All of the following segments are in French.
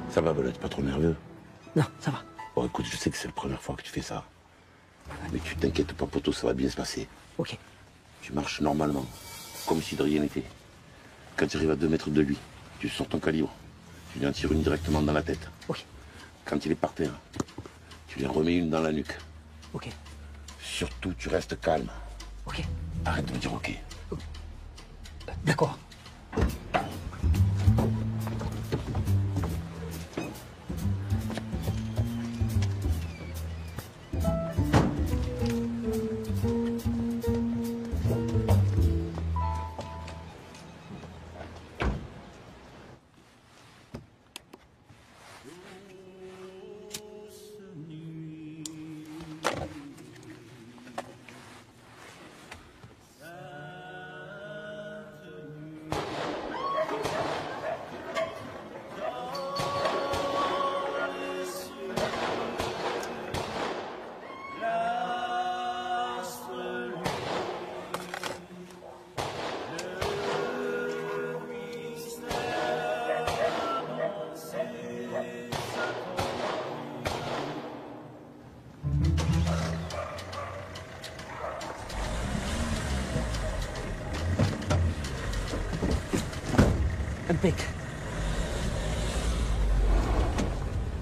Ça va, Belette, pas trop nerveux? Non, ça va. Bon, écoute, je sais que c'est la première fois que tu fais ça. Mais tu t'inquiètes pas, poto, ça va bien se passer. Ok. Tu marches normalement, comme si de rien n'était. Quand tu arrives à 2 mètres de lui, tu sors ton calibre. Tu lui en tires une directement dans la tête. Ok. Quand il est par terre, tu lui en remets une dans la nuque. Ok. Surtout, tu restes calme. Ok. Arrête de me dire ok. D'accord. Impec.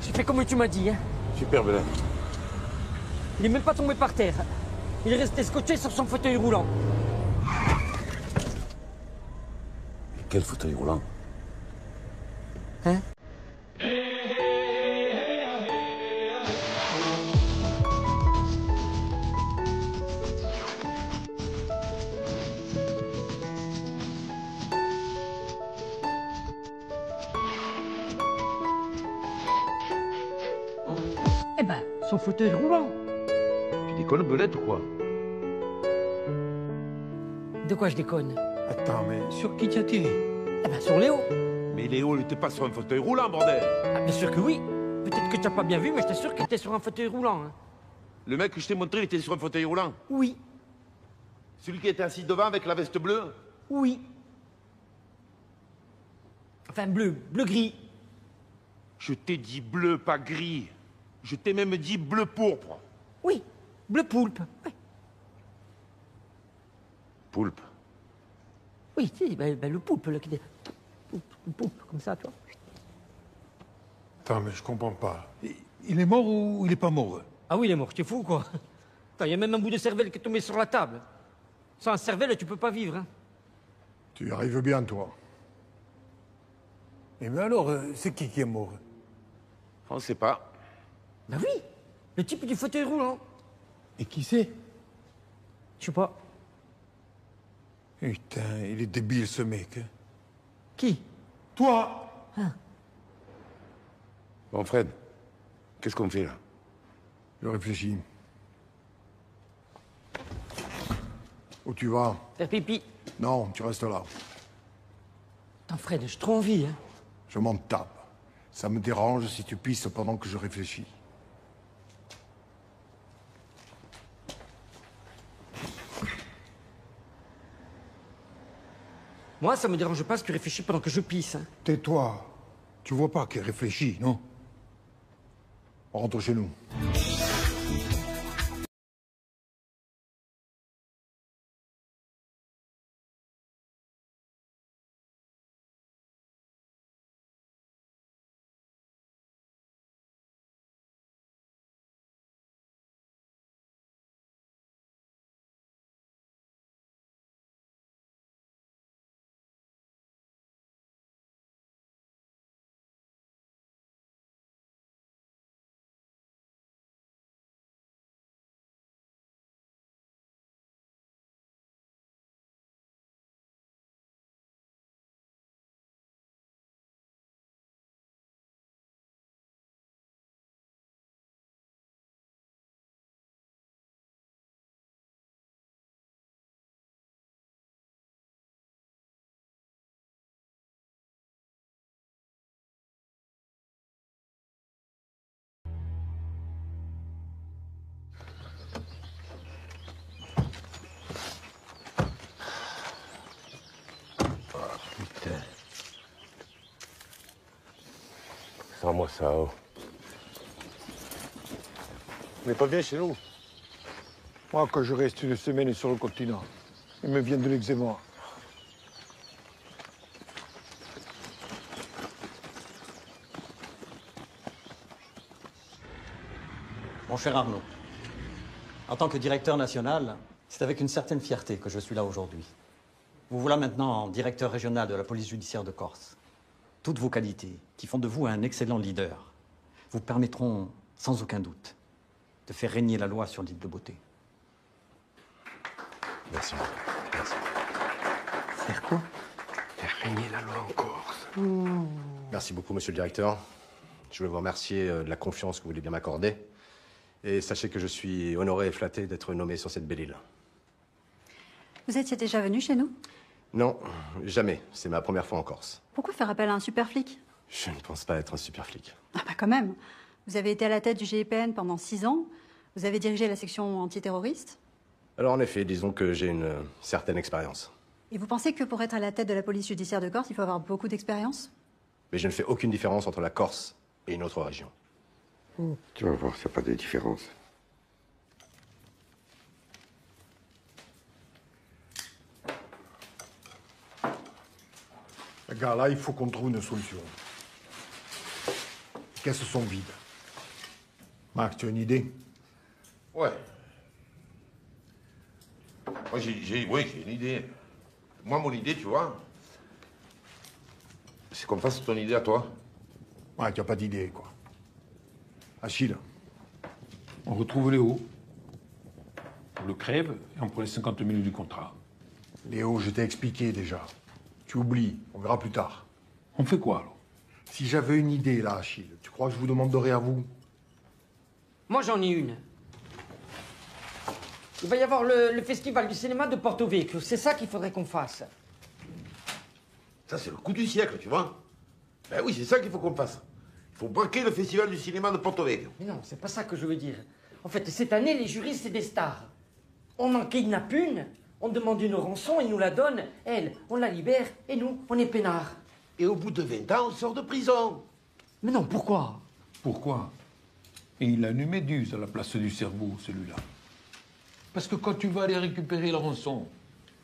J'ai fait comme tu m'as dit, hein. Super, Belette. Il est même pas tombé par terre. Il est resté scotché sur son fauteuil roulant. Quel fauteuil roulant? Hein? Eh ben, son fauteuil roulant. Tu déconnes, Belette, ou quoi? De quoi je déconne? Attends, mais sur qui tu as tiré? Eh ben, sur Léo. Mais Léo, il était pas sur un fauteuil roulant, bordel! Ah, bien sûr que oui. Peut-être que tu n'as pas bien vu, mais je t'assure qu'il était sur un fauteuil roulant. Hein. Le mec que je t'ai montré, il était sur un fauteuil roulant. Oui, Celui qui était assis devant avec la veste bleue? oui. Enfin, bleu, bleu-gris. Je t'ai dit bleu, pas gris. Je t'ai même dit bleu pourpre. Oui, bleu poulpe. Oui, Poulpe. oui si, ben, le poulpe, là, qui est... Le poulpe, comme ça, tu vois. Attends, mais je comprends pas. Il est mort ou il est pas mort? Ah oui, il est mort, t'es fou, quoi. Il y a même un bout de cervelle qui est tombé sur la table. Sans un cervelle, tu peux pas vivre, hein. Tu y arrives bien, toi. Et mais alors, c'est qui est mort? On sait pas. Ben oui, le type du fauteuil roulant. Et qui c'est? Je sais pas. Putain, il est débile, ce mec. Hein. Qui? Toi! Bon, Fred, qu'est-ce qu'on fait, là? Je réfléchis. Où tu vas? Faire pipi. Non, tu restes là. Attends, Fred, j'ai trop envie, hein. Je m'en tape. Ça me dérange si tu pisses pendant que je réfléchis. Moi, ça me dérange pas si tu réfléchis pendant que je pisse, hein. Tais-toi. Tu vois pas qu'il réfléchit, non? On rentre chez nous. moi ça. Oh. On n'est pas bien chez nous. Moi, quand je reste une semaine sur le continent, il me vient de l'eczéma. Mon cher Arnaud, en tant que directeur national, c'est avec une certaine fierté que je suis là aujourd'hui. Vous voilà maintenant directeur régional de la police judiciaire de Corse. Toutes vos qualités, qui font de vous un excellent leader, vous permettront, sans aucun doute, de faire régner la loi sur l'île de Beauté. Merci. Merci. Faire quoi? Faire régner la loi en Corse. Merci beaucoup, monsieur le directeur. Je veux vous remercier de la confiance que vous voulez bien m'accorder. Et sachez que je suis honoré et flatté d'être nommé sur cette belle île. Vous étiez déjà venu chez nous? Non, jamais. C'est ma première fois en Corse. Pourquoi faire appel à un super flic? Je ne pense pas être un super flic. Ah bah quand même. Vous avez été à la tête du GIPN pendant 6 ans. Vous avez dirigé la section antiterroriste. Alors en effet, disons que j'ai une certaine expérience. Et vous pensez que pour être à la tête de la police judiciaire de Corse, il faut avoir beaucoup d'expérience? Mais je ne fais aucune différence entre la Corse et une autre région. Tu vas voir, ça n'a pas de différence. Les gars, là, il faut qu'on trouve une solution. Les caisses sont vides. Max, tu as une idée? Ouais. Moi, j'ai une idée. Moi, mon idée, tu vois, c'est qu'on fasse ton idée à toi. Ouais, tu n'as pas d'idée, quoi. Achille, On retrouve Léo. On le crève et on prend les 50 000 du contrat. Léo, je t'ai expliqué déjà. Tu oublies, on verra plus tard. On fait quoi alors? Si j'avais une idée, là, Achille, tu crois que je vous demanderais à vous? Moi, j'en ai une. Il va y avoir le festival du cinéma de Porto Vecchio. C'est ça qu'il faudrait qu'on fasse. Ça, c'est le coup du siècle, tu vois. Ben oui, c'est ça qu'il faut qu'on fasse. Il faut braquer le festival du cinéma de Porto Vecchio. Mais non, c'est pas ça que je veux dire. En fait, cette année, les jurys, c'est des stars. On en kidnappe une, on demande une rançon, ils nous la donnent. Elle, on la libère, et nous, on est peinards. Et au bout de 20 ans, on sort de prison. Mais non, pourquoi? Pourquoi? Et il a une méduse à la place du cerveau, celui-là. Parce que quand tu vas aller récupérer la rançon,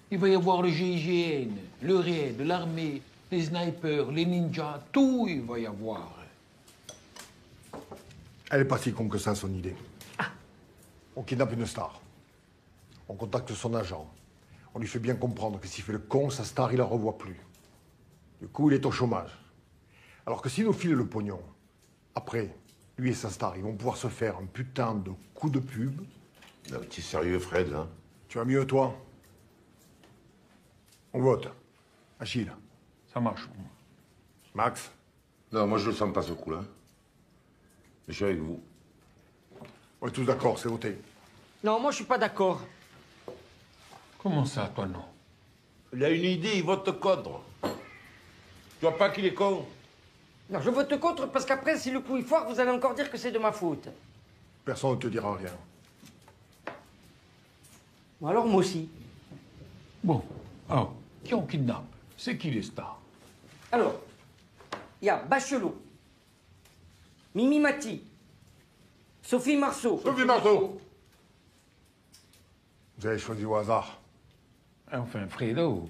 il va y avoir le GIGN, le RAID, l'armée, les snipers, les ninjas, tout il va y avoir. Elle est pas si con que ça, son idée. On kidnappe une star. On contacte son agent. On lui fait bien comprendre que s'il fait le con, sa star, il la revoit plus. Du coup, il est au chômage. Alors que s'il nous file le pognon, après, lui et sa star, ils vont pouvoir se faire un putain de coup de pub. Non, mais t'es sérieux, Fred, là? Tu vas mieux, toi? On vote. Achille. Ça marche. Max. Non, moi, je le sens pas, ce coup-là. Mais je suis avec vous. On est tous d'accord, c'est voté. Non, moi, je suis pas d'accord. Comment ça, toi, non? Il a une idée, il vote contre. Tu vois pas qu'il est con? Non, je vote contre parce qu'après, si le coup il foire, vous allez encore dire que c'est de ma faute. Personne ne te dira rien. Bon, alors moi aussi. Bon, alors, qui on kidnappe? C'est qui les stars? Alors, il y a Bachelot, Mimi Mati, Sophie Marceau. Sophie Marceau. Vous avez choisi au hasard. Enfin, Fredo,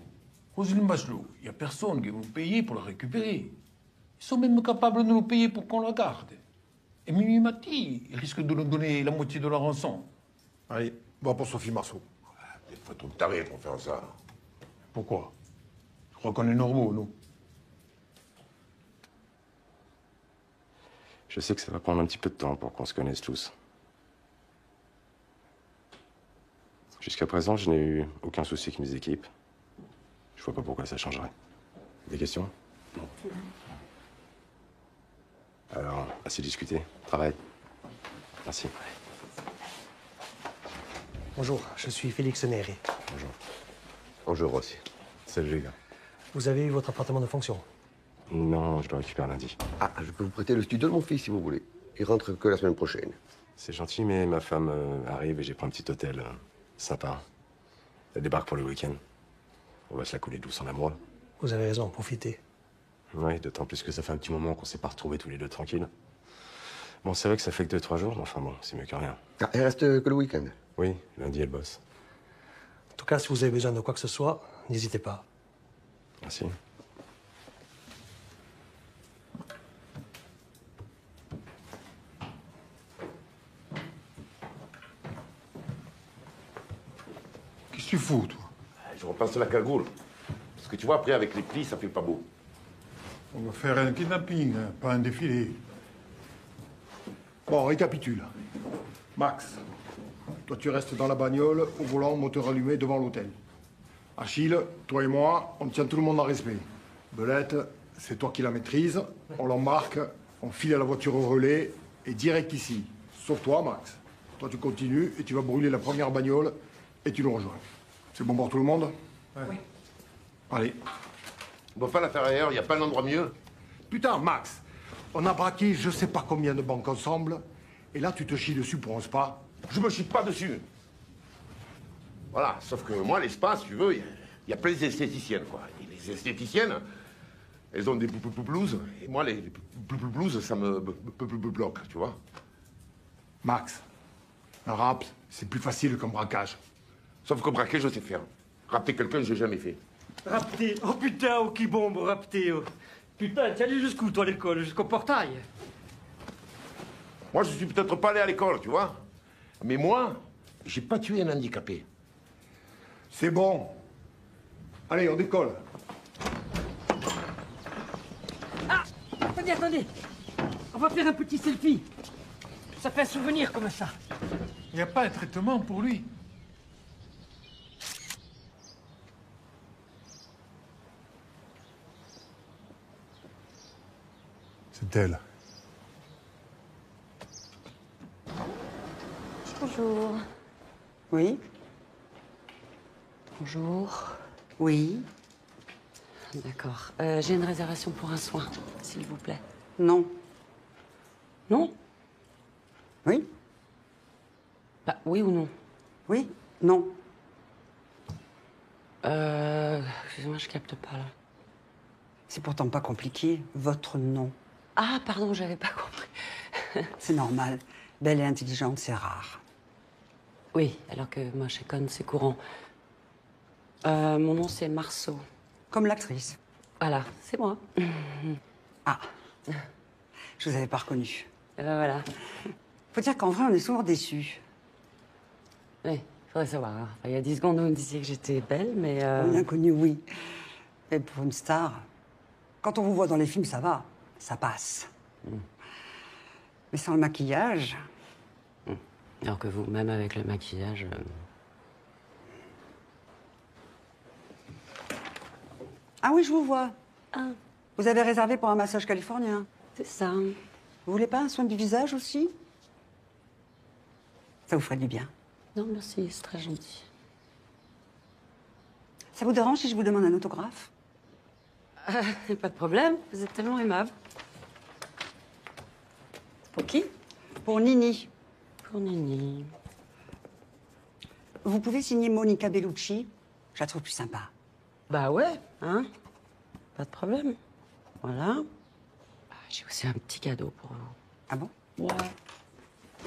Roselyne Bachelot, il n'y a personne qui va nous payer pour la récupérer. Ils sont même capables de nous payer pour qu'on la garde. Et Mimi Mati, il risque de nous donner la moitié de la rançon. Allez, va pour Sophie Marceau. Il faut trop taré pour faire ça. Pourquoi? Je crois qu'on est normaux, nous. Je sais que ça va prendre un petit peu de temps pour qu'on se connaisse tous. Jusqu'à présent, je n'ai eu aucun souci avec mes équipes. Je vois pas pourquoi ça changerait. Des questions? Non. Alors, assez discuté. Travail. Merci. Bonjour, je suis Félix Neri. Bonjour. Bonjour aussi. Salut les gars. Vous avez eu votre appartement de fonction? Non, je le récupère lundi. Ah, je peux vous prêter le studio de mon fils si vous voulez. Il rentre que la semaine prochaine. C'est gentil, mais ma femme arrive et j'ai pris un petit hôtel sympa. Elle débarque pour le week-end. On va se la couler douce en amoureux. Vous avez raison, profitez. Oui, d'autant plus que ça fait un petit moment qu'on s'est pas retrouvés tous les deux tranquilles. Bon, c'est vrai que ça fait que 2-3 jours, mais enfin bon, c'est mieux que rien. Ah, il reste que le week-end. Oui, lundi, elle bosse. En tout cas, si vous avez besoin de quoi que ce soit, n'hésitez pas. Merci. Qu'est-ce que tu fous, toi? Je repasse la cagoule. Parce que tu vois, après, avec les plis, ça fait pas beau. On va faire un kidnapping, hein, pas un défilé. Bon, récapitule. Max, toi tu restes dans la bagnole, au volant, moteur allumé, devant l'hôtel. Achille, toi et moi, on tient tout le monde en respect. Belette, c'est toi qui la maîtrise, on l'embarque, on file à la voiture au relais, et direct ici. Sauf toi, Max. Toi tu continues, et tu vas brûler la première bagnole, et tu nous rejoins. C'est bon pour tout le monde? Oui. Allez. On doit pas la faire ailleurs, il n'y a pas un endroit mieux. Putain, Max, on a braqué je sais pas combien de banques ensemble, et là tu te chies dessus pour un spa. Je me chie pas dessus. Voilà, sauf que moi, l'espace, tu veux, il y a plein d'esthéticiennes, quoi. Et les esthéticiennes, elles ont des blouses, et moi, les blouses, ça me bloque, tu vois. Max, un rap, c'est plus facile qu'un braquage. Sauf que braquer, je sais faire. Rapter quelqu'un, j'ai jamais fait. Rapter. Oh putain, oh qui bombe, rapter. Oh. Putain, t'es allé jusqu'où, toi, à l'école? Jusqu'au portail? Moi, je suis peut-être pas allé à l'école, tu vois. Mais moi, j'ai pas tué un handicapé. C'est bon. Allez, on décolle. Ah, attendez, attendez. On va faire un petit selfie. Ça fait un souvenir comme ça. Il n'y a pas un traitement pour lui. C'est elle. Bonjour. Oui. Bonjour. Oui. D'accord. J'ai une réservation pour un soin, s'il vous plaît. Non. Non? Oui. Bah, oui ou non? Oui. Non. Excusez-moi, je capte pas, là. C'est pourtant pas compliqué. Votre nom. Ah, pardon, j'avais pas compris. C'est normal. Belle et intelligente, c'est rare. Oui, alors que moi, chez Con, c'est courant. Mon nom, c'est Marceau. Comme l'actrice. Voilà, c'est moi. Ah. Je vous avais pas reconnu. Et ben voilà. Faut dire qu'en vrai, on est souvent déçus. Oui, faudrait savoir. Hein. Enfin, il y a 10 secondes, vous me disiez que j'étais belle, mais... Une inconnue, oui. Mais pour une star, quand on vous voit dans les films, ça va. Ça passe. Mais sans le maquillage... Alors que vous, même avec le maquillage... Ah oui, je vous vois. Ah. Vous avez réservé pour un massage californien. C'est ça. Vous voulez pas un soin du visage aussi? Ça vous ferait du bien. Non, merci, c'est très gentil. Ça vous dérange si je vous demande un autographe? Pas de problème, vous êtes tellement aimable. Pour qui? Pour Nini. Pour Nini. Vous pouvez signer Monica Bellucci? Je la trouve plus sympa. Bah ouais, hein? Pas de problème. Voilà. Ah, j'ai aussi un petit cadeau pour vous. Ah bon? Ouais.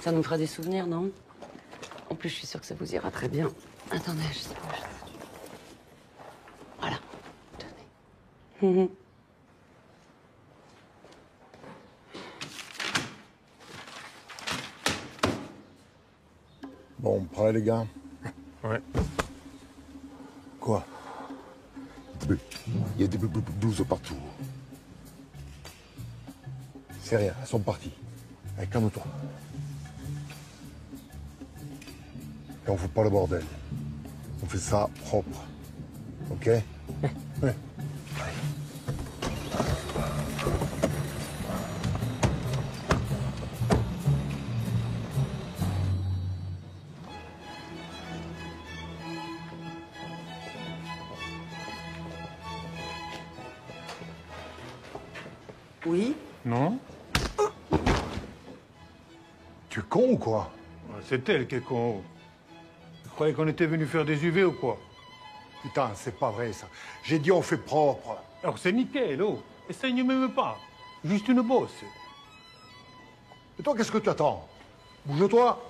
Ça nous fera des souvenirs, non? En plus, je suis sûre que ça vous ira très bien. Attendez, je sais pas. Voilà. Tenez. Bon, prêt les gars? Ouais. Quoi? Il y a des blouses partout. C'est rien, elles sont parties. Allez, calme-toi. Et on fout pas le bordel. On fait ça propre. Ok? Ouais. Oui? Non? Tu es con ou quoi? C'est elle qui est con. Vous croyez qu'on était venu faire des UV ou quoi? Putain, c'est pas vrai ça. J'ai dit on fait propre. Alors c'est nickel, oh. Essaye même pas. Juste une bosse. Et toi, qu'est-ce que tu attends? Bouge-toi.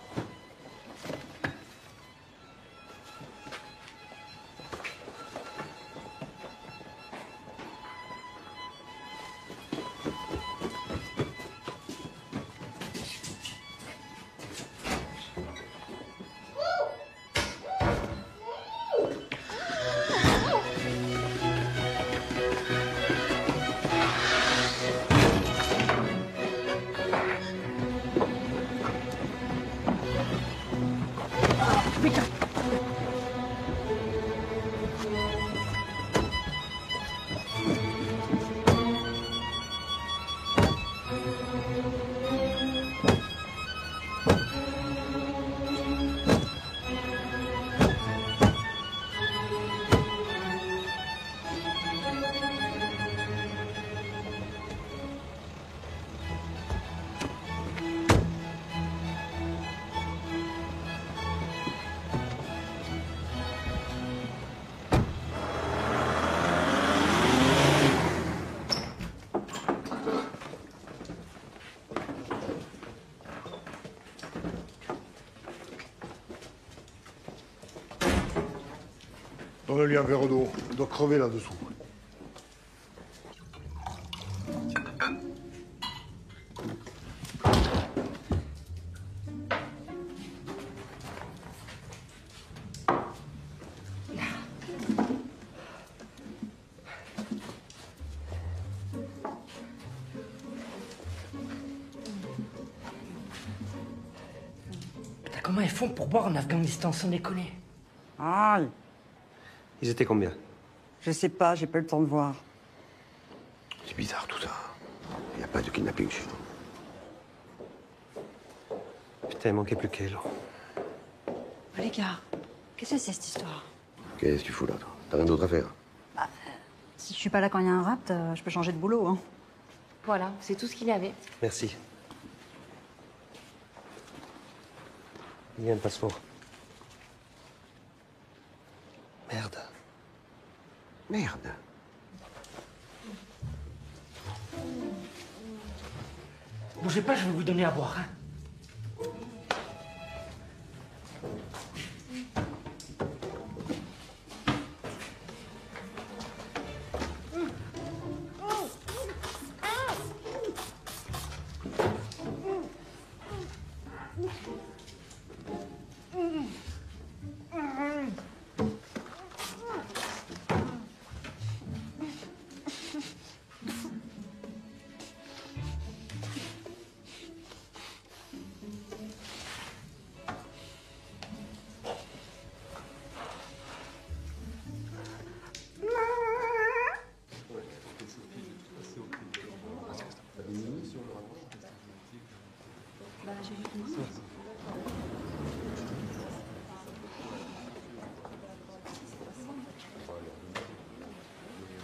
Donne-lui un verre d'eau. Il doit crever là-dessous. Putain, comment ils font pour boire en Afghanistan sans déconner? Aïe. Ils étaient combien? Je sais pas, j'ai pas eu le temps de voir. C'est bizarre tout ça. Il n'y a pas de kidnapping chez nous. Putain, il manquait plus qu'elle. Oh, les gars, qu'est-ce que c'est cette histoire? Qu'est-ce que tu fous là, toi? T'as rien d'autre à faire? Si je suis pas là quand il y a un rapt, je peux changer de boulot, hein. Voilà, c'est tout ce qu'il y avait. Merci. Il y a un passeport. Merde. Merde. Bougez pas, je vais vous donner à boire, hein.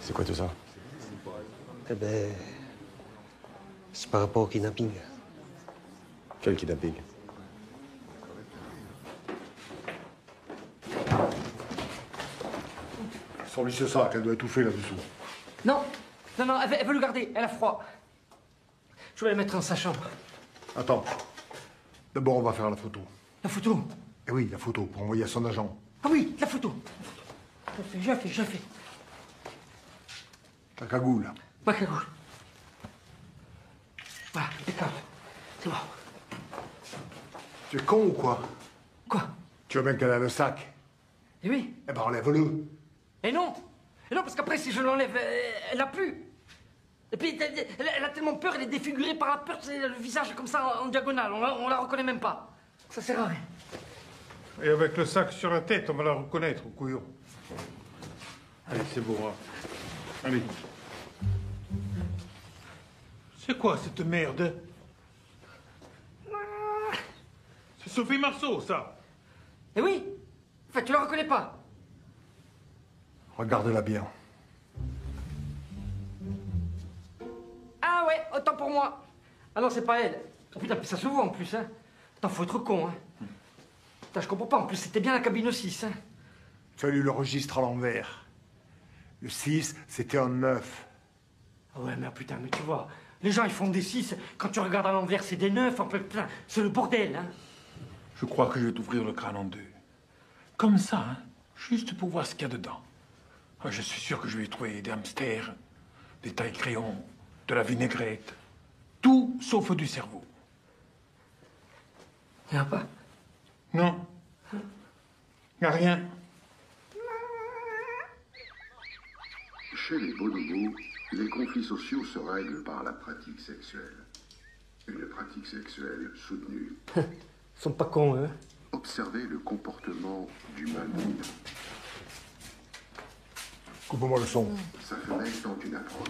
C'est quoi tout ça? Eh ben, c'est par rapport au kidnapping. Quel kidnapping? Sors-lui ce sac, elle doit étouffer là-dessous. Non, non, non, elle veut le garder, elle a froid. Je vais la mettre dans sa chambre. Attends. D'abord, on va faire la photo. La photo? Eh oui, la photo, pour envoyer à son agent. Ah oui, la photo. Je fais. Ta cagoule. Ma cagoule. Voilà, impeccable. C'est bon. Tu es con ou quoi? Quoi? Tu veux bien qu'elle a le sac? Eh oui. Eh ben, enlève-le. Et non, parce qu'après, si je l'enlève, elle n'a plus. Et puis, elle a tellement peur, elle est défigurée par la peur, c'est le visage comme ça, en diagonale, on la reconnaît même pas. Ça sert à rien. Et avec le sac sur la tête, on va la reconnaître, couillon. Allez, c'est bon, hein. Allez. C'est quoi cette merde? C'est Sophie Marceau, ça. Eh oui. En fait, tu la reconnais pas. Regarde-la bien. Ah ouais, autant pour moi. Ah non, c'est pas elle. Oh putain, ça se voit en plus, hein. Attends, faut être con, hein. Putain, je comprends pas, en plus, c'était bien la cabine 6, hein. Tu as lu le registre à l'envers. Le 6, c'était un 9. Ouais, mais putain, mais tu vois, les gens ils font des 6, quand tu regardes à l'envers, c'est des 9, en fait, putain, c'est le bordel, hein. Je crois que je vais t'ouvrir le crâne en deux. Comme ça, hein, juste pour voir ce qu'il y a dedans. Ah, je suis sûr que je vais y trouver des hamsters, des tailles-crayons, de la vinaigrette. Tout sauf du cerveau. Y a pas? Non. Y a rien. Chez les bonobos, les conflits sociaux se règlent par la pratique sexuelle. Une pratique sexuelle soutenue. Ils sont pas cons, eux. Observez le comportement du mâle dominant. Coupe-moi le son. Sa femelle tente une approche.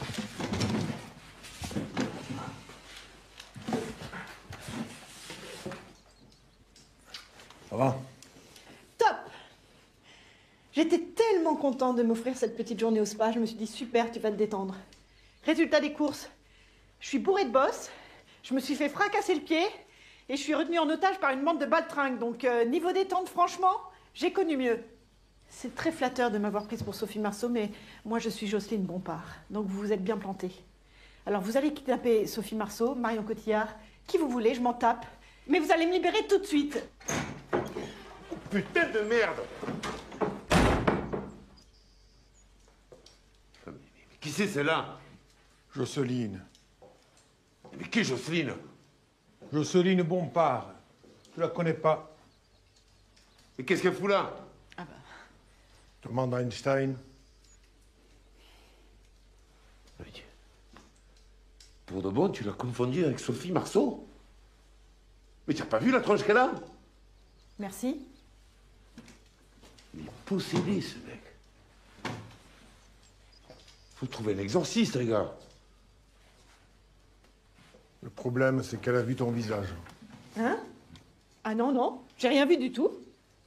Ça va? Top! J'étais tellement contente de m'offrir cette petite journée au spa. Je me suis dit, super, tu vas te détendre. Résultat des courses. Je suis bourrée de bosse. Je me suis fait fracasser le pied. Et je suis retenue en otage par une bande de baltringues. Donc, niveau détente, franchement, j'ai connu mieux. C'est très flatteur de m'avoir prise pour Sophie Marceau, mais moi, je suis Jocelyne Bompard. Donc, vous vous êtes bien plantés. Alors, vous allez kidnapper Sophie Marceau, Marion Cotillard, qui vous voulez, je m'en tape. Mais vous allez me libérer tout de suite. Putain de merde! Mais qui c'est celle-là? Jocelyne. Mais qui est Jocelyne? Jocelyne Bompard. Tu la connais pas? Et qu'est-ce qu'elle fout là? Demande à Einstein. Pour de bon, tu l'as confondue avec Sophie Marceau? Mais tu n'as pas vu la tronche qu'elle a? Merci. Il est possédé, ce mec. Faut trouver un exorciste, les gars. Le problème, c'est qu'elle a vu ton visage. Hein? Ah non, non, j'ai rien vu du tout.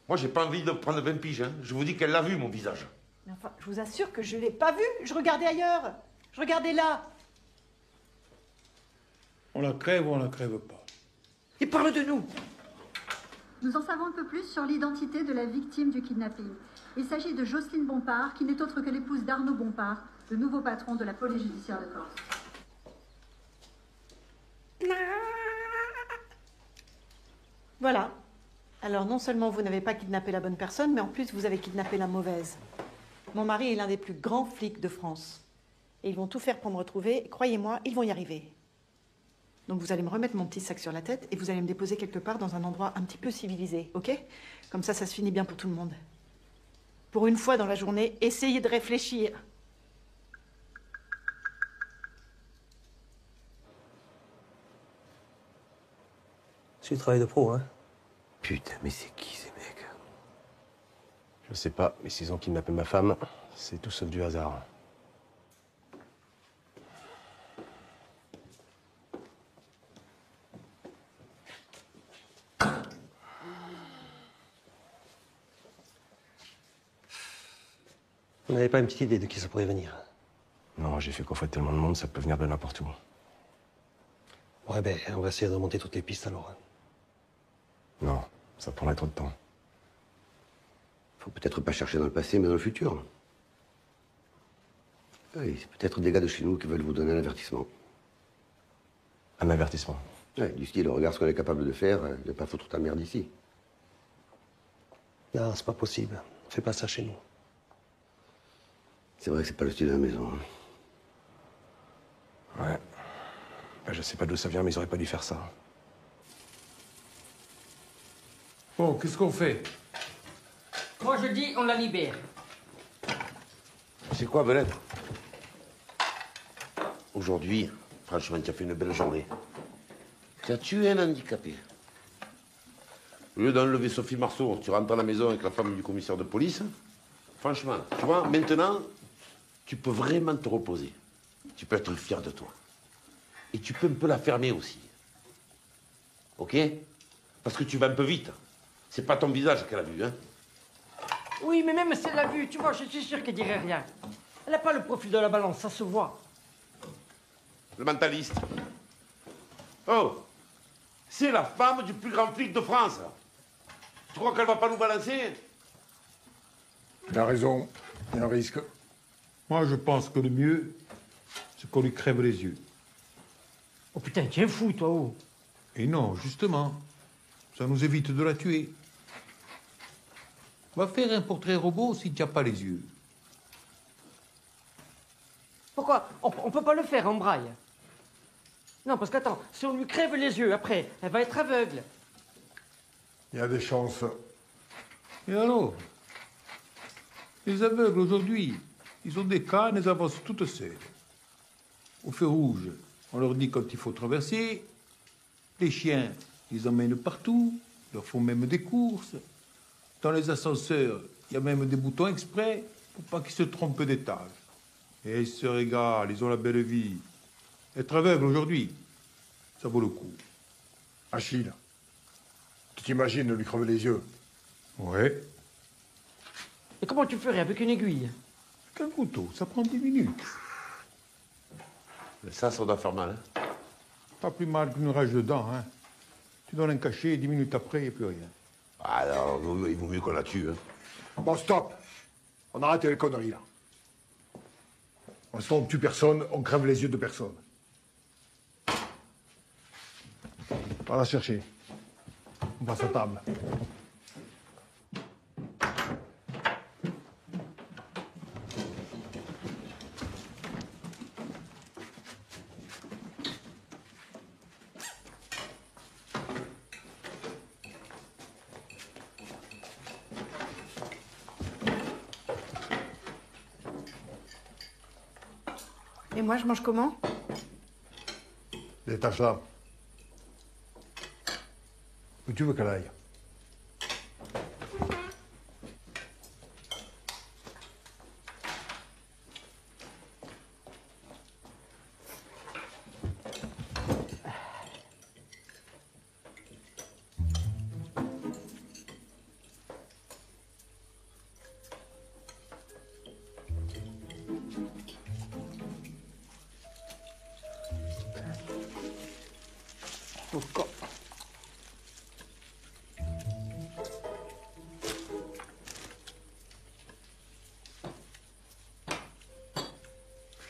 Moi, j'ai pas envie de prendre 20 piges, hein. Je vous dis qu'elle l'a vu, mon visage. Mais enfin, je vous assure que je l'ai pas vu. Je regardais ailleurs. Je regardais là. On la crève ou on la crève pas? Il parle de nous. Nous en savons un peu plus sur l'identité de la victime du kidnapping. Il s'agit de Jocelyne Bompard, qui n'est autre que l'épouse d'Arnaud Bompard, le nouveau patron de la police judiciaire de Corse. Voilà. Alors non seulement vous n'avez pas kidnappé la bonne personne, mais en plus vous avez kidnappé la mauvaise. Mon mari est l'un des plus grands flics de France. Et ils vont tout faire pour me retrouver. Croyez-moi, ils vont y arriver. Donc vous allez me remettre mon petit sac sur la tête et vous allez me déposer quelque part dans un endroit un petit peu civilisé, ok? Comme ça se finit bien pour tout le monde. Pour une fois dans la journée, essayez de réfléchir. C'est du travail de pro, hein? Putain, mais c'est qui ces mecs? Je sais pas, mais s'ils ont kidnappé ma femme, c'est tout sauf du hasard. Vous n'avez pas une petite idée de qui ça pourrait venir? Non, j'ai fait coffrer tellement de monde, ça peut venir de n'importe où. Ouais, ben, on va essayer de remonter toutes les pistes alors. Non, ça prendrait trop de temps. Faut peut-être pas chercher dans le passé, mais dans le futur. Oui, c'est peut-être des gars de chez nous qui veulent vous donner un avertissement. Un avertissement? Ouais, du style, regarde ce qu'on est capable de faire, de pas foutre ta merde ici. Non, c'est pas possible. On fait pas ça chez nous. C'est vrai que c'est pas le style de la maison. Ouais. Ben, je sais pas d'où ça vient, mais ils auraient pas dû faire ça. Bon, qu'est-ce qu'on fait? Moi, je dis, on la libère. C'est quoi, Belette? Aujourd'hui, franchement, tu as fait une belle journée. Tu as tué un handicapé. Au lieu d'enlever Sophie Marceau, tu rentres à la maison avec la femme du commissaire de police. Franchement, tu vois, maintenant, tu peux vraiment te reposer. Tu peux être fier de toi. Et tu peux un peu la fermer aussi. Ok? Parce que tu vas un peu vite. C'est pas ton visage qu'elle a vu, hein? Oui, mais même si elle l'a vu, tu vois, je suis sûr qu'elle dirait rien. Elle n'a pas le profil de la balance, ça se voit. Le mentaliste. Oh! C'est la femme du plus grand flic de France. Tu crois qu'elle va pas nous balancer? Il a raison. Il y a un risque. Moi, je pense que le mieux, c'est c'est qu'on lui crève les yeux. Oh putain, tu es fou, toi, oh. Et non, justement, ça nous évite de la tuer. Va faire un portrait robot si tu n'as pas les yeux. Pourquoi on peut pas le faire en braille. Non, parce qu'attends, si on lui crève les yeux, après, elle va être aveugle. Il y a des chances. Et alors? Les aveugles, aujourd'hui, ils ont des cannes, elles avancent toutes seules. Au feu rouge, on leur dit quand il faut traverser. Les chiens, ils emmènent partout, ils leur font même des courses. Dans les ascenseurs, il y a même des boutons exprès pour pas qu'ils se trompent d'étage. Et ils se régalent, ils ont la belle vie. Être aveugle aujourd'hui, ça vaut le coup. Achille, tu t'imagines de lui crever les yeux? Ouais. Et comment tu ferais avec une aiguille? Qu'un couteau, ça prend 10 minutes. Mais ça doit faire mal, hein? Pas plus mal qu'une rage de dents, hein. Tu donnes un cachet, 10 minutes après, il n'y a plus rien. Alors, il vaut mieux qu'on la tue, hein. Bon, stop. On arrête les conneries, là. On ne tue personne, on crève les yeux de personne. On va la chercher. On passe à table. Et moi, je mange comment? Détache là. Où tu veux qu'elle aille?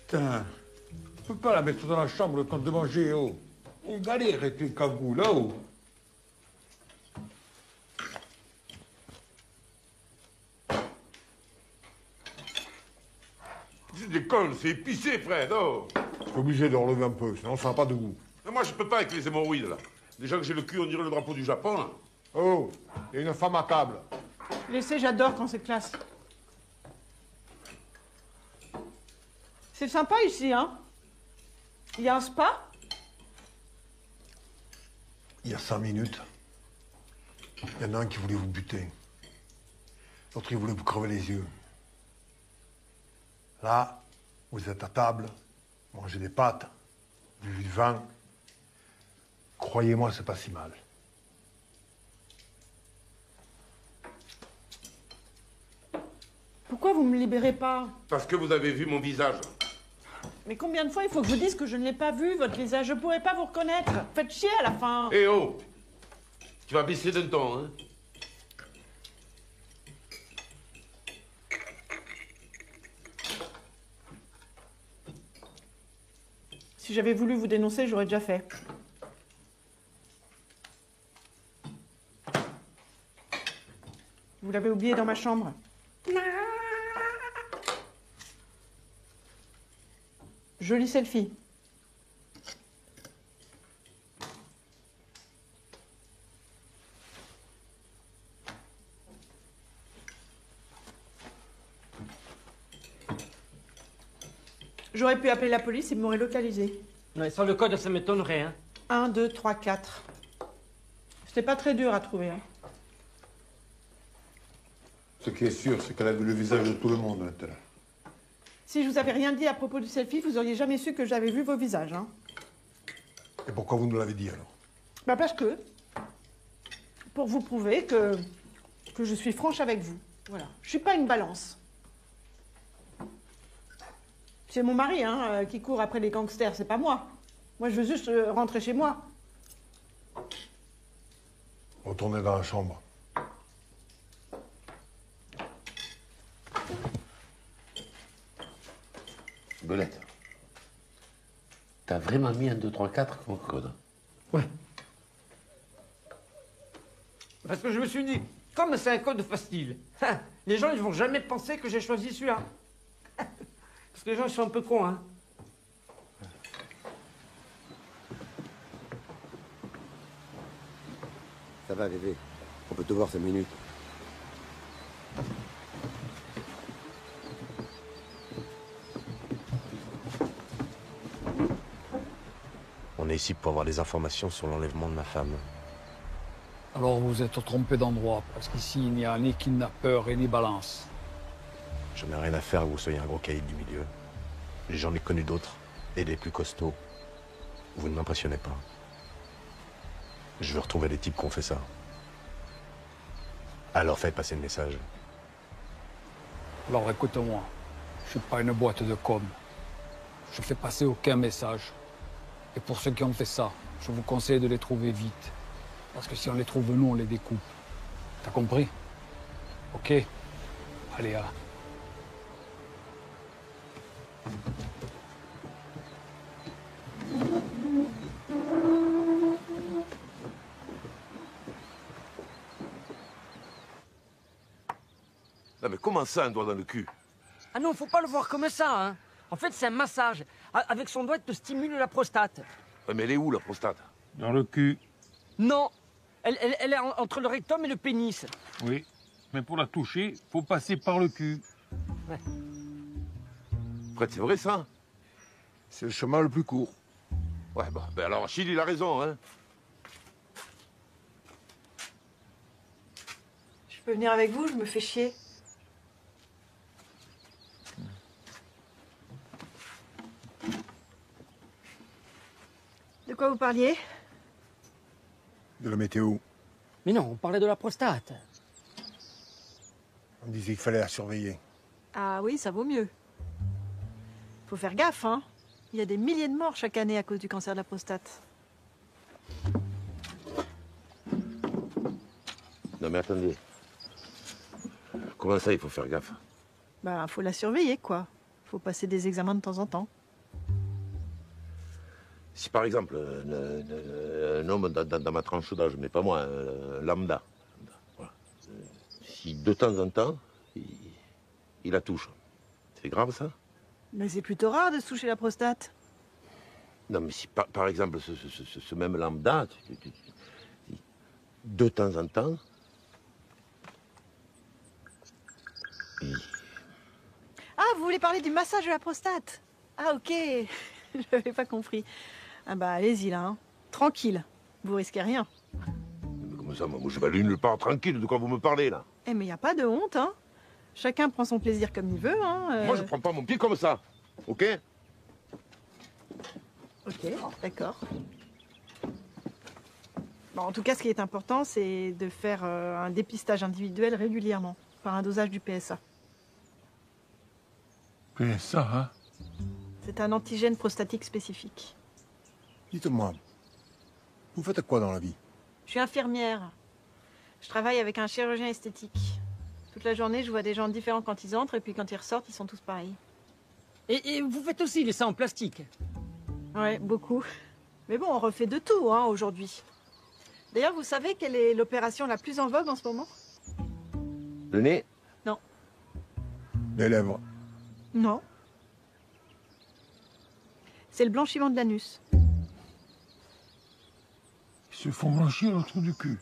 Putain, on peut pas la mettre dans la chambre le temps de manger, oh. On galère avec les cagoules, là-haut. Tu déconnes, c'est épicé, Fred, oh. Je suis obligé de relever un peu, sinon ça n'a pas de goût. Mais moi, je peux pas avec les hémorroïdes, là. Déjà que j'ai le cul, on dirait le drapeau du Japon, là. Oh, il y a une femme à table. Laissez, j'adore quand c'est classe. C'est sympa ici, hein? Il y a un spa? Il y a 5 minutes, il y en a un qui voulait vous buter. L'autre, il voulait vous crever les yeux. Là, vous êtes à table, mangez des pâtes, buvez du vin. Croyez-moi, c'est pas si mal. Pourquoi vous me libérez pas? Parce que vous avez vu mon visage. Mais combien de fois il faut que je vous dise que je ne l'ai pas vu, votre visage? Je pourrais pas vous reconnaître. Faites chier à la fin. Eh oh! Tu vas baisser d'un ton, hein? Si j'avais voulu vous dénoncer, j'aurais déjà fait. Vous l'avez oublié dans ma chambre. Joli selfie. J'aurais pu appeler la police, ils m'auraient localisé. Ouais, sans le code, ça m'étonnerait, hein. 1, 2, 3, 4. C'était pas très dur à trouver, hein. Ce qui est sûr, c'est qu'elle a vu le visage de tout le monde maintenant. Si je vous avais rien dit à propos du selfie, vous auriez jamais su que j'avais vu vos visages, hein. Et pourquoi vous nous l'avez dit alors? Bah parce que, pour vous prouver que je suis franche avec vous. Voilà. Je suis pas une balance. C'est mon mari, hein, qui court après les gangsters, c'est pas moi. Moi, je veux juste rentrer chez moi. Retournez dans la chambre. Belette. t'as vraiment mis un 2, 3, 4 comme code? Ouais. Parce que je me suis dit, comme c'est un code facile, les gens ils vont jamais penser que j'ai choisi celui-là. Parce que les gens ils sont un peu cons, hein. Ça va, bébé. On peut te voir 5 minutes. On est ici pour avoir des informations sur l'enlèvement de ma femme. Alors vous êtes trompé d'endroit, parce qu'ici il n'y a ni kidnappeur et ni balance. Je n'ai rien à faire que vous soyez un gros caïd du milieu. J'en ai connu d'autres, et des plus costauds. Vous ne m'impressionnez pas. Je veux retrouver les types qui ont fait ça. Alors faites passer le message. Alors écoute-moi, je suis pas une boîte de com. Je fais passer aucun message. Et pour ceux qui ont fait ça, je vous conseille de les trouver vite. Parce que si on les trouve, nous, on les découpe. T'as compris? Ok. Allez, à. Non mais comment ça, un doigt dans le cul? Ah non, faut pas le voir comme ça, hein. En fait, c'est un massage. Avec son doigt, il te stimule la prostate. Ouais, mais elle est où, la prostate? Dans le cul. Non. Elle est entre le rectum et le pénis. Oui. Mais pour la toucher, faut passer par le cul. Ouais. Fred, c'est vrai, ça? C'est le chemin le plus court. Ouais, bah, ben alors, Achille, il a raison, hein. Je peux venir avec vous, je me fais chier. De quoi vous parliez? De la météo. Mais non, on parlait de la prostate. On disait qu'il fallait la surveiller. Ah oui, ça vaut mieux. Faut faire gaffe, hein. Il y a des milliers de morts chaque année à cause du cancer de la prostate. Non mais attendez. Comment ça, il faut faire gaffe? Bah, faut la surveiller, quoi. Faut passer des examens de temps en temps. Si par exemple, un homme dans ma tranche d'âge, mais pas moi, un lambda, voilà. Si de temps en temps, il la touche, c'est grave ça? Mais c'est plutôt rare de se toucher la prostate. Non mais si par exemple, ce même lambda, de temps en temps, Ah, vous voulez parler du massage de la prostate? Ah, ok. Je n'avais pas compris. Ah bah, allez-y, là. Hein. Tranquille. Vous risquez rien. Mais comment ça, moi je vais aller nulle part tranquille, de quoi vous me parlez là? Eh, mais il n'y a pas de honte, hein. Chacun prend son plaisir comme il veut, hein. Moi je prends pas mon pied comme ça, ok? Ok, d'accord. Bon, en tout cas, ce qui est important, c'est de faire un dépistage individuel régulièrement, par un dosage du PSA. PSA, hein? C'est un antigène prostatique spécifique. Dites-moi, vous faites quoi dans la vie? Je suis infirmière. Je travaille avec un chirurgien esthétique. Toute la journée, je vois des gens différents quand ils entrent, et puis quand ils ressortent, ils sont tous pareils. Et vous faites aussi les seins en plastique? Ouais, beaucoup. Mais bon, on refait de tout, hein, aujourd'hui. D'ailleurs, vous savez quelle est l'opération la plus en vogue en ce moment? Le nez? Non. Les lèvres. Non. C'est le blanchiment de l'anus. Ils se font blanchir le trou du cul.